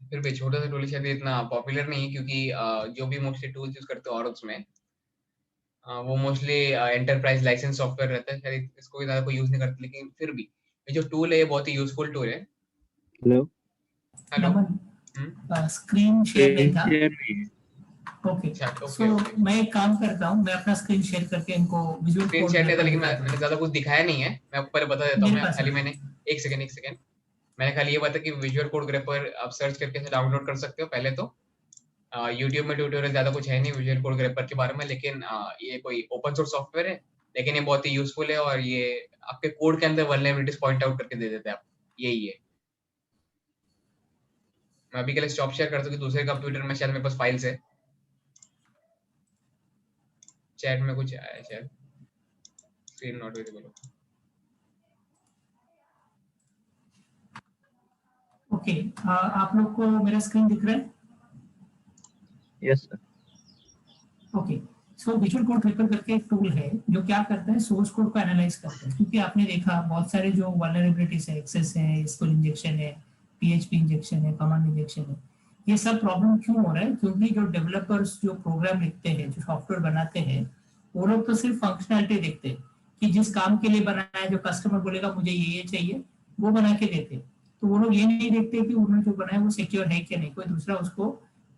फिर भी छोटा सा टूल शायद इतना पॉपुलर नहीं है क्योंकि जो भी मोस्टली टूल्स यूज करते हैं और उसमें वो मोस्टली एंटरप्राइज लाइसेंस सॉफ्टवेयर रहता है, शायद इसको भी ज्यादा कोई यूज नहीं करते। लेकिन फिर भी ये जो टूल है ये बहुत ही यूजफुल टूल है। Hello hello. Naman, screen share नहीं था। नहीं ओके, ओके सो मैं एक काम करता हूँ, मैं अपना स्क्रीन शेयर करके इनको विजुअल स्क्रीन कोड शेयर नहीं था, लेकिन दिखाता मैंने ज्यादा कुछ दिखाया नहीं है। मैं आपको पहले बता देता हूँ। मेरे मैं पास खाली है। मैंने एक सेकंड मैंने खाली ये बताया कि विजुअल कोड ग्रेपर आप सर्च करके डाउनलोड कर सकते हो। पहले तो यूट्यूब में ट्यूटोरियल ज्यादा कुछ है नहीं विजुअल कोड ग्रेपर के बारे में, लेकिन ये कोई ओपन सोर्स सॉफ्टवेयर है, लेकिन ये बहुत ही यूजफुल है और ये आपके कोड के अंदर वल्नरेबिलिटीज पॉइंट आउट करके दे देते हैं आप। यही है। मैं अभी के लिए स्टॉप शेयर करता हूँ कि दूसरे कंप्यूटर में शायद मेरे पास फाइल्स है। चैट में कुछ आया है शायद, स्क्रीन नॉट विजिबल। ओके, आप लोग को मेरा स्क्रीन दिख रहा है? Yes sir. Okay, so visual code grepper करके एक टूल है जो क्या करता है, सोर्स कोड को एनालाइज करता है। क्योंकि आपने देखा बहुत सारे जो वल्नरेबिलिटीज है, एक्सेस है, एसक्यूएल इंजेक्शन है, पीएचपी इंजेक्शन है, कमांड इंजेक्शन है, ये सब प्रॉब्लम क्यों हो रहा है? क्योंकि जो डेवलपर्स जो प्रोग्राम लिखते हैं, जो सॉफ्टवेयर बनाते हैं, वो लोग तो सिर्फ फंक्शनैलिटी देखते हैं कि जिस काम के लिए बनाया है, जो कस्टमर बोलेगा मुझे ये चाहिए, वो बना के देते। तो वो लोग ये नहीं देखते कि उन्होंने जो बनाया वो सिक्योर है कि नहीं, कोई दूसरा उसको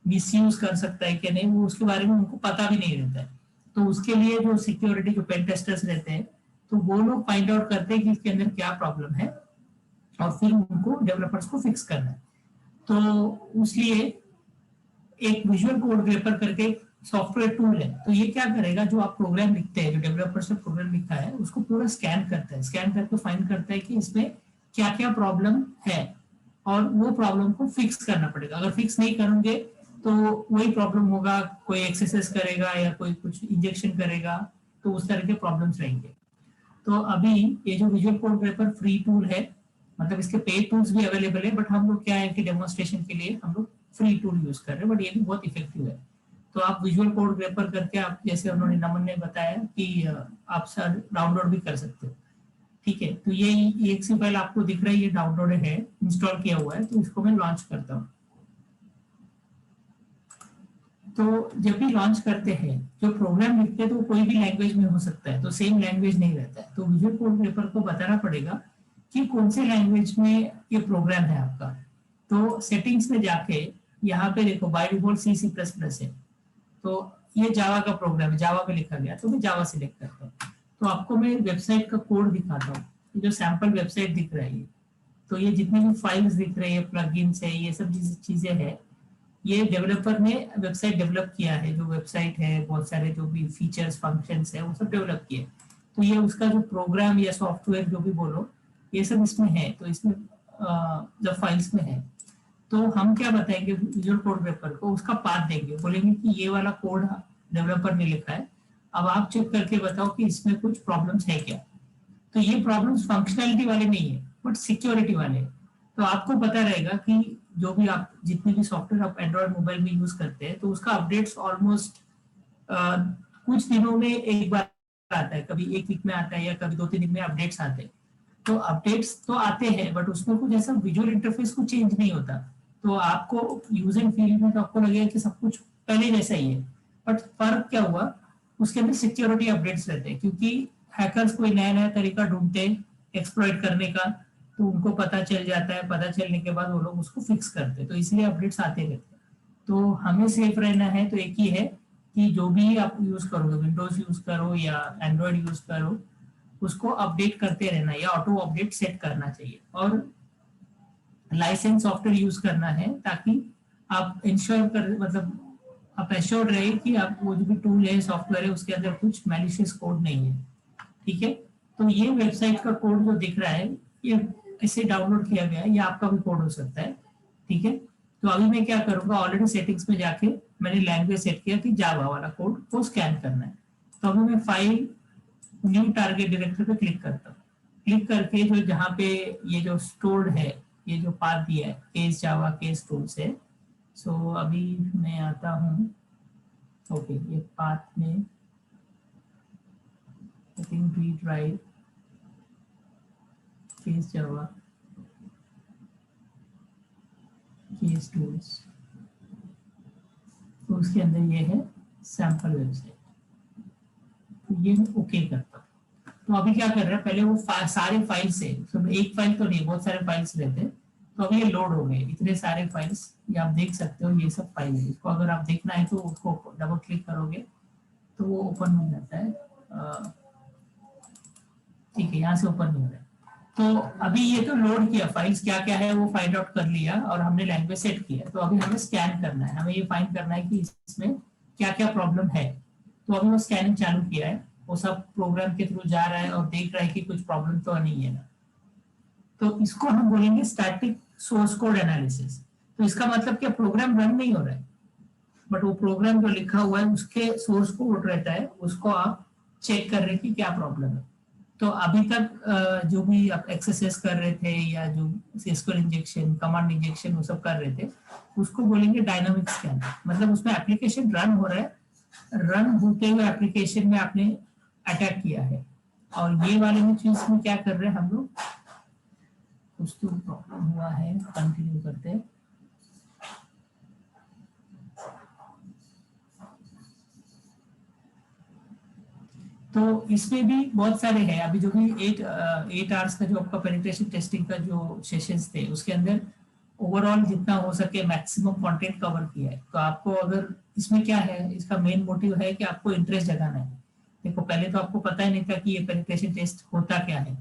मिसयूज कर सकता है कि नहीं, वो उसके बारे में उनको पता भी नहीं रहता है। तो उसके लिए जो सिक्योरिटी जो पेन टेस्टर्स रहते हैं, तो वो लोग फाइंड आउट करते हैं कि इसके अंदर क्या प्रॉब्लम है और फिर उनको डेवलपर्स को फिक्स करना है। तो इसलिए एक विजुअल कोड ग्रेपर करके सॉफ्टवेयर टूल है। तो ये क्या करेगा, जो आप प्रोग्राम लिखते हैं, जो डेवलपर्स ने प्रोग्राम लिखा है, उसको पूरा स्कैन करता है, स्कैन करके फाइंड करता है कि इसमें क्या क्या प्रॉब्लम है और वो प्रॉब्लम को फिक्स करना पड़ेगा। अगर फिक्स नहीं करोगे तो वही प्रॉब्लम होगा, कोई एक्सेस करेगा या कोई कुछ इंजेक्शन करेगा, तो उस तरह के प्रॉब्लम्स रहेंगे। तो अभी ये जो विजुअल कोड ग्रेपर फ्री टूल है, मतलब इसके पेड टूल्स भी अवेलेबल है, बट हम लोग क्या है कि डेमोन्स्ट्रेशन के लिए हम लोग फ्री टूल यूज कर रहे हैं, बट ये भी बहुत इफेक्टिव है। तो आप विजुअल कोड ग्रेपर करके आप, जैसे उन्होंने नमन ने बताया कि आप सर डाउनलोड भी कर सकते हो। ठीक है, तो ये एक सी फाइल आपको दिख रही है, डाउनलोड है, इंस्टॉल किया हुआ है। तो इसको मैं लॉन्च करता हूँ। तो जब भी लॉन्च करते हैं, जो प्रोग्राम लिखते हैं तो कोई भी लैंग्वेज में हो सकता है, तो सेम लैंग्वेज नहीं रहता है। तो विजुअल कोड ग्रेपर को बताना पड़ेगा कि कौन से लैंग्वेज में ये प्रोग्राम है आपका। तो सेटिंग्स में जाके यहाँ पे देखो बाय डिफॉल्ट C++ है, तो ये जावा का प्रोग्राम है, जावा पे लिखा गया, तो मैं जावा सिलेक्ट करता हूँ। तो आपको मैं वेबसाइट का कोड दिखाता हूँ, जो सैंपल वेबसाइट दिख रहा है, तो ये जितनी भी फाइल्स दिख रही है, प्लगइन्स है, ये सब चीजें हैं, ये डेवलपर ने वेबसाइट डेवलप किया है, जो वेबसाइट है बहुत सारे जो भी फीचर्स फंक्शंस है वो सब डेवलप किए। तो ये उसका जो प्रोग्राम या सॉफ्टवेयर जो भी बोलो, ये सब इसमें है, तो इसमें जब फाइल्स में है, तो हम क्या बताएंगे विजुअल कोड पेपर को, उसका पाथ देंगे, बोलेंगे कि ये वाला कोड डेवलपर ने लिखा है, अब आप चेक करके बताओ कि इसमें कुछ प्रॉब्लम्स है क्या। तो ये प्रॉब्लम्स फंक्शनैलिटी वाले नहीं है बट सिक्योरिटी वाले। तो आपको पता रहेगा कि जो भी आप जितने भी सॉफ्टवेयर आप एंड्रॉइड मोबाइल में यूज करते हैं, तो उसका अपडेट्स ऑलमोस्ट कुछ दिनों में एक बार आता है, कभी एक वीक में आता है या कभी 2-3 दिन में अपडेट्स आते हैं। तो अपडेट्स तो आते हैं बट उसमें कुछ ऐसा विजुअल इंटरफेस को चेंज नहीं होता, तो आपको यूज एंड फील में तो आपको लगेगा कि सब कुछ पहले जैसा ही है। बट फर्क क्या हुआ, उसके अंदर सिक्योरिटी अपडेट्स रहते हैं, क्योंकि हैकर्स कोई नया नया तरीका ढूंढते हैं एक्सप्लॉइट करने का, तो उनको पता चल जाता है, पता चलने के बाद वो लोग उसको फिक्स करते हैं, तो इसलिए अपडेट्स आते रहते हैं। तो हमें सेफ रहना है तो एक ही है कि जो भी आप यूज करोगे, विंडोज यूज करो या एंड्रॉइड यूज करो, उसको अपडेट करते रहना या ऑटो अपडेट सेट करना चाहिए, और लाइसेंस सॉफ्टवेयर यूज करना है, ताकि आप इंश्योर कर, मतलब आप एश्योर्ड रहे कि आप वो जो भी टूल है सॉफ्टवेयर है उसके अंदर कुछ मैलिशियस कोड नहीं है। ठीक है, तो ये वेबसाइट का कोड जो दिख रहा है, ये इसे डाउनलोड किया गया है, ये आपका भी कोड हो सकता है। ठीक है, तो अभी मैं क्या करूंगा, ऑलरेडी सेटिंग्स में जाके मैंने लैंग्वेज सेट किया कि जावा वाला कोड को स्कैन करना है। तो अभी मैं फाइल न्यू टारगेट डायरेक्टरी पे क्लिक करता हूँ। क्लिक करके जो जहाँ पे ये जो स्टोर्ड है, ये जो पाथ दिया है केस जावा केस टूल्स है, सो अभी मैं आता हूँ, ओके, ये पाथ में I think read write case Java case tools, तो उसके अंदर ये है सैंपल वेबसाइट, तो ये मैं ओके करता हूँ। तो अभी क्या कर रहा है, पहले वो सारे फाइल्स है, सब एक फाइल तो नहीं, बहुत सारे फाइल्स रहते हैं, तो अभी ये लोड हो गए इतने सारे फाइल्स, ये आप देख सकते हो, ये सब फाइल है। इसको अगर आप देखना है तो उसको डबल क्लिक करोगे तो वो ओपन हो जाता है। ठीक है, यहाँ से ओपन हो रहा है। तो अभी ये तो लोड किया फाइल्स, क्या क्या है वो फाइंड आउट कर लिया और हमने लैंग्वेज सेट किया, तो अभी हमें स्कैन करना है, हमें ये फाइंड करना है कि इसमें क्या क्या प्रॉब्लम है। तो अभी वो स्कैनिंग चालू किया है, वो सब प्रोग्राम के थ्रू जा रहा है और देख रहा है कि कुछ प्रॉब्लम तो नहीं है ना। तो इसको हम बोलेंगे स्टैटिक सोर्स कोड एनालिसिस। तो इसका मतलब क्या, प्रोग्राम रन नहीं हो रहा है बट वो प्रोग्राम जो लिखा हुआ है उसके सोर्स कोड रहता है, उसको आप चेक कर रहे हैं कि क्या प्रॉब्लम है। तो अभी तक जो भी आप एक्सरसाइज कर रहे थे या जो एसक्यूएल इंजेक्शन कमांड इंजेक्शन वो सब कर रहे थे, उसको बोलेंगे डायनामिक स्कैन। मतलब उसमें एप्लीकेशन रन हो रहा है, रन होते हुए एप्लीकेशन में आपने अटैक किया है, और ये वाले में चीज में क्या कर रहे हैं हम लोग, कुछ तो प्रॉब्लम हुआ है, कंटिन्यू करते हैं। तो इसमें भी बहुत सारे हैं, अभी जो भी 8 आवर्स का जो आपका पेनिट्रेशन टेस्टिंग का जो सेशंस थे, उसके अंदर ओवरऑल जितना हो सके मैक्सिमम कंटेंट कवर किया है। तो आपको अगर इसमें क्या है, इसका मेन मोटिव है कि आपको इंटरेस्ट जगाना है। देखो पहले तो आपको पता ही नहीं था कि ये पेनिट्रेशन टेस्ट होता क्या है,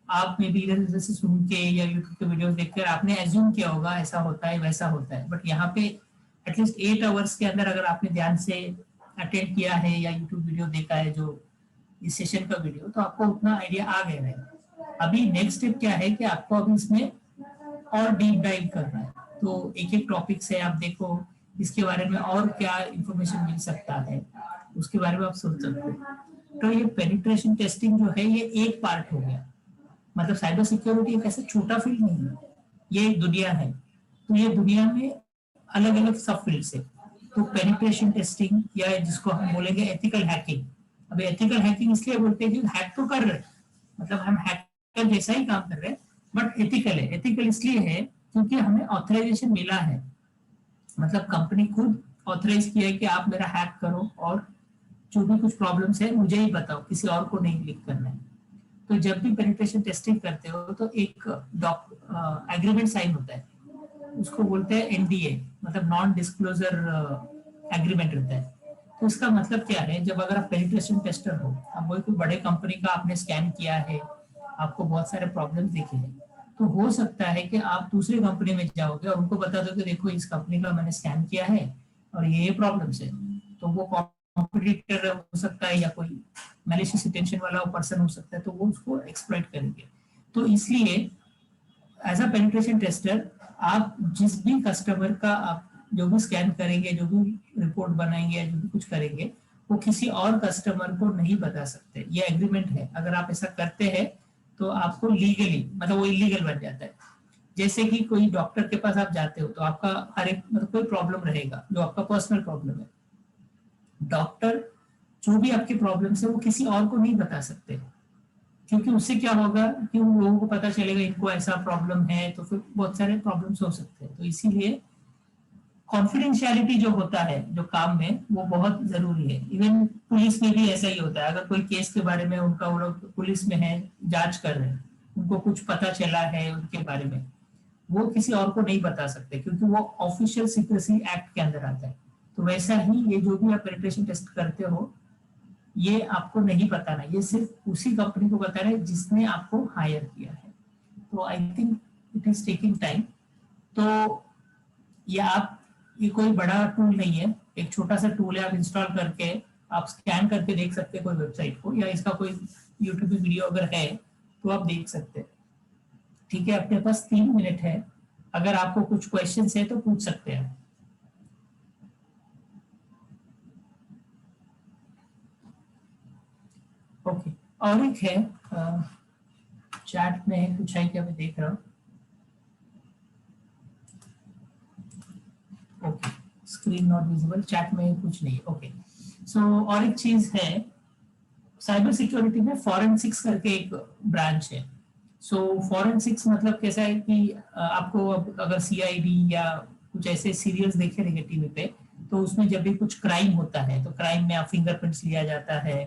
आप में भी इधर उधर से सुन के या यूट्यूब के वीडियो देखकर आपने एज्यूम किया होगा ऐसा होता है वैसा होता है, बट यहाँ पे एटलीस्ट 8 आवर्स के अंदर अगर आपने ध्यान से अटेंड किया है या यूट्यूब वीडियो देखा है जो इस सेशन का वीडियो, तो आपको उतना आइडिया आ गया है। अभी नेक्स्ट स्टेप क्या है कि आपको अभी इसमें और डीप डाइव करना है, तो एक एक टॉपिक से आप देखो इसके बारे में और क्या इंफॉर्मेशन मिल सकता है, उसके बारे में आप सोच सकते हो। तो ये पेनिट्रेशन टेस्टिंग जो है ये एक पार्ट हो गया, मतलब साइबर सिक्योरिटी एक ऐसा छोटा फील्ड नहीं है, ये एक दुनिया है। तो ये दुनिया में अलग अलग सब फील्ड्स है। तो पेनिट्रेशन टेस्टिंग या जिसको हम बोलेंगे एथिकल हैकिंग, अभी एथिकल हैकिंग इसलिए बोलते हैं कि हैक तो कर रहे हैं, मतलब हम हैकर जैसा ही काम कर रहे हैं, बट एथिकल है। एथिकल इसलिए है क्योंकि हमें ऑथराइजेशन मिला है, मतलब कंपनी खुद ऑथराइज किया है कि आप मेरा हैक करो और जो भी कुछ प्रॉब्लम्स है मुझे ही बताओ, किसी और को नहीं लीक करना है। तो जब भी पेनिट्रेशन टेस्टिंग करते हो तो एक एग्रीमेंट साइन होता है, उसको बोलते हैं NDA, मतलब नॉन डिस्क्लोजर एग्रीमेंट रहता है। तो इसका मतलब क्या है, जब अगर आप पेनिट्रेशन टेस्टर हो, अब कोई बड़े कंपनी का आपने स्कैन किया है, आपको बहुत सारे प्रॉब्लम्स दिखे हैं, तो हो सकता है कि आप दूसरी कंपनी में जाओगे और उनको बता दो कि देखो इस कंपनी का मैंने स्कैन किया है और ये प्रॉब्लम्स है, तो वो कॉम्पिटिटर हो सकता है या कोई मैलिशियस इंटेंशन वाला पर्सन हो सकता है, तो वो उसको एक्सप्लॉइट करेंगे। तो इसलिए एज अ पेनिट्रेशन टेस्टर आप जिस भी कस्टमर का आप जो भी स्कैन करेंगे, जो भी रिपोर्ट बनाएंगे, जो भी कुछ करेंगे, वो किसी और कस्टमर को नहीं बता सकते। ये एग्रीमेंट है, अगर आप ऐसा करते हैं तो आपको लीगली मतलब वो इलीगल बन जाता है। जैसे कि कोई डॉक्टर के पास आप जाते हो तो आपका हर एक मतलब कोई प्रॉब्लम रहेगा जो आपका पर्सनल प्रॉब्लम है, डॉक्टर जो भी आपकी प्रॉब्लम है वो किसी और को नहीं बता सकते, क्योंकि उससे क्या होगा कि उन लोगों को पता चलेगा इनको ऐसा प्रॉब्लम है, तो फिर बहुत सारे प्रॉब्लम्स हो सकते हैं। तो इसीलिए कॉन्फिडेंशियलिटी जो होता है जो काम में, वो बहुत जरूरी है। इवन पुलिस में भी ऐसा ही होता है, अगर कोई केस के बारे में उनका वो लोग पुलिस में है, जांच कर रहे हैं, उनको कुछ पता चला है उनके बारे में, वो किसी और को नहीं बता सकते क्योंकि वो ऑफिशियल सीक्रेसी एक्ट के अंदर आता है। तो वैसा ही ये जो भी आप पेनिट्रेशन टेस्ट करते हो, ये आपको नहीं बताना, ये सिर्फ उसी कंपनी को बताना है जिसने आपको हायर किया है। तो I think it is taking time. तो ये कोई बड़ा टूल नहीं है, एक छोटा सा टूल है, आप इंस्टॉल करके आप स्कैन करके देख सकते हैं कोई वेबसाइट को, या इसका कोई यूट्यूब वीडियो अगर है तो आप देख सकते हैं। ठीक है, अपने पास 3 मिनट है, अगर आपको कुछ क्वेश्चन है तो पूछ सकते हैं। ओके, और एक है चैट में कुछ है क्या, मैं देख रहा हूँ। Okay, screen not visible, chat में कुछ नहीं। ओके, सो और एक चीज है, साइबर सिक्योरिटी में फॉरेंसिक्स करके एक ब्रांच है। सो फॉरेंसिक्स मतलब कैसा है कि आपको अगर सीआईडी या कुछ ऐसे सीरियल्स देखे रहेंगे टीवी पे, तो उसमें जब भी कुछ क्राइम होता है तो क्राइम में आप फिंगरप्रिंट्स लिया जाता है,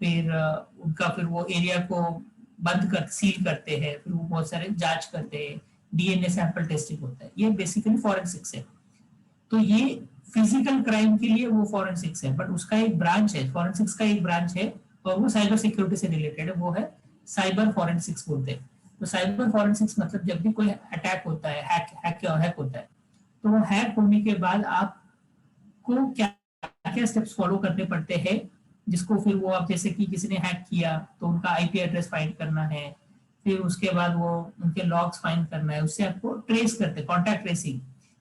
फिर उनका फिर वो एरिया को बंद कर सील करते हैं, फिर वो बहुत सारे जांच करते हैं, डीएनए सैंपल टेस्टिंग होता है, ये बेसिकली फॉरेंसिक्स है। तो ये फिजिकल क्राइम के लिए वो फॉरेंसिक्स है, बट उसका एक ब्रांच है, फॉरेंसिक्स का एक ब्रांच है और वो साइबर सिक्योरिटी से रिलेटेड है, वो है साइबर फॉरेंसिक्स बोलते हैं। तो साइबर फॉरेंसिक्स मतलब जब भी कोई अटैक होता है, हैक होता है, तो वो हैक होने के बाद आपको क्या क्या स्टेप्स फॉलो करने पड़ते हैं, जिसको फिर वो आप जैसे कि किसी ने हैक किया तो उनका आईपी एड्रेस फाइंड करना है, फिर उसके बाद वो उनके लॉग्स फाइंड करना है, उससे आपको ट्रेस करते, कॉन्टैक्ट ट्रेसिंग।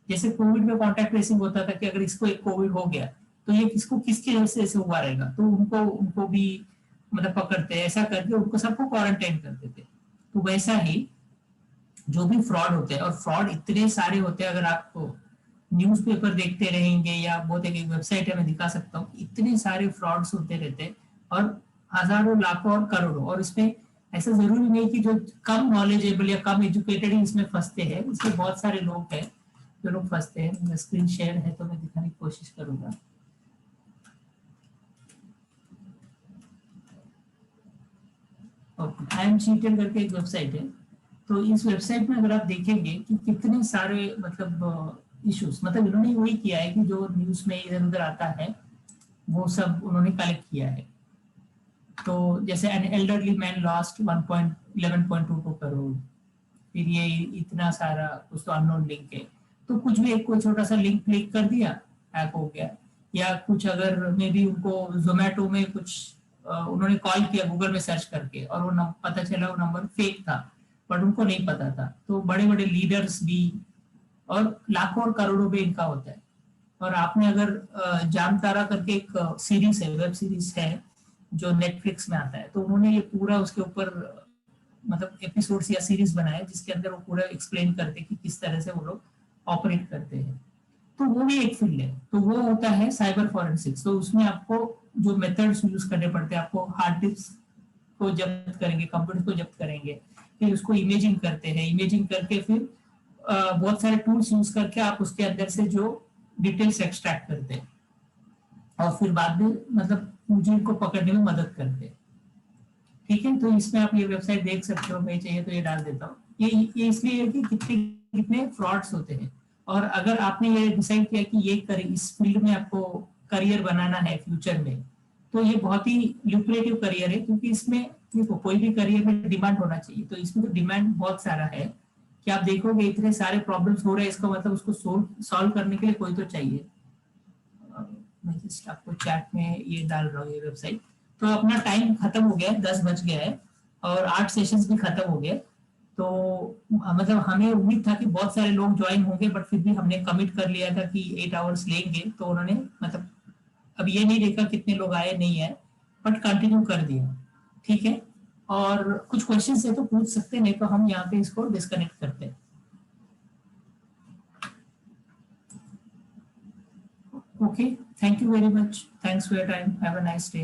जैसे कोविड में कॉन्टैक्ट ट्रेसिंग होता था कि अगर इसको एक कोविड हो गया तो ये किसको किसकी वजह से ऐसे हुआ रहेगा, तो उनको भी मतलब पकड़ते हैं, ऐसा करके उनको सबको क्वारंटाइन करते थे। तो वैसा ही जो भी फ्रॉड होते हैं, और फ्रॉड इतने सारे होते हैं, अगर आपको न्यूज़पेपर देखते रहेंगे या बहुत एक वेबसाइट है मैं दिखा सकता हूँ, इतने सारे फ्रॉड्स होते रहते हैं और हजारों लाखों और करोड़ों। और इसमें ऐसा जरूरी नहीं कि जो कम नॉलेजेबल या कम एजुकेटेड ही इसमें फंसते हैं, इसमें बहुत सारे लोग हैं जो लोग फंसते हैं। स्क्रीन शेयर है तो मैं दिखाने की कोशिश करूंगा। आई एम चीटेड करके एक वेबसाइट है, तो इस वेबसाइट में अगर आप देखेंगे कि कितने सारे मतलब इश्यूज, मतलब इन्होंने वही किया है कि जो न्यूज में इधर उधर आता है वो सब उन्होंने कलेक्ट किया है। तो जैसे an elderly man lost 11.22 crore, फिर ये इतना सारा कुछ तो अननोन लिंक है, तो कुछ भी एक कोई छोटा सा लिंक क्लिक कर दिया, हैक हो गया। या कुछ अगर मे भी उनको जोमेटो में कुछ उन्होंने कॉल किया गूगल में सर्च करके और वो पता चला वो नंबर फेक था, बट उनको नहीं पता था। तो बड़े बड़े लीडर्स भी, और लाखों और करोड़ों में इनका होता है। और आपने अगर जामतारा करके एक सीरीज है, वेब सीरीज है जो नेटफ्लिक्स में आता है, तो उन्होंने ये पूरा उसके ऊपर मतलब एपिसोड्स या सीरीज बनाए जिसके अंदर वो पूरा एक्सप्लेन करते कि किस तरह से वो लोग ऑपरेट करते हैं। तो वो भी एक फील्ड है, तो वो होता है साइबर फॉरेंसिक्स। तो उसमें आपको जो मेथड्स यूज करने पड़ते हैं, आपको हार्ड डिस्क को जब्त करेंगे, कंप्यूटर को जब्त करेंगे, फिर उसको इमेजिंग करते हैं, इमेजिंग करके फिर बहुत सारे टूल्स यूज करके आप उसके अंदर से जो डिटेल्स एक्सट्रैक्ट करते हैं और फिर बाद में मतलब मुझे इनको पकड़ने में मदद करते हैं। ठीक है, तो इसमें आप ये वेबसाइट देख सकते हो, मैं चाहिए तो ये डाल देता हूँ। ये इसलिए है कि कितने कितने फ्रॉड्स होते हैं और अगर आपने ये डिसाइड किया कि ये इस फील्ड में आपको करियर बनाना है फ्यूचर में, तो ये बहुत ही ल्यूक्रेटिव करियर है, क्योंकि इसमें देखो कोई भी करियर में डिमांड होना चाहिए, तो इसमें तो डिमांड बहुत सारा है कि आप देखोगे इतने सारे प्रॉब्लम्स हो रहे हैं, इसका मतलब उसको सॉल्व करने के लिए कोई तो चाहिए। मैं जस्ट आपको चैट में ये डाल रहा हूँ ये वेबसाइट। तो अपना टाइम खत्म हो गया है, 10 बज गया है और 8 सेशंस भी खत्म हो गए। तो मतलब हमें उम्मीद था कि बहुत सारे लोग ज्वाइन होंगे, बट फिर भी हमने कमिट कर लिया था कि 8 आवर्स लेंगे, तो उन्होंने मतलब अब ये नहीं देखा कितने लोग आए नहीं आए, बट कंटिन्यू कर दिया। ठीक है, और कुछ क्वेश्चन है तो पूछ सकते हैं, नहीं तो हम यहाँ पे इसको डिस्कनेक्ट करते हैं। Okay, thank you very much. Thanks for your time. Have a nice day.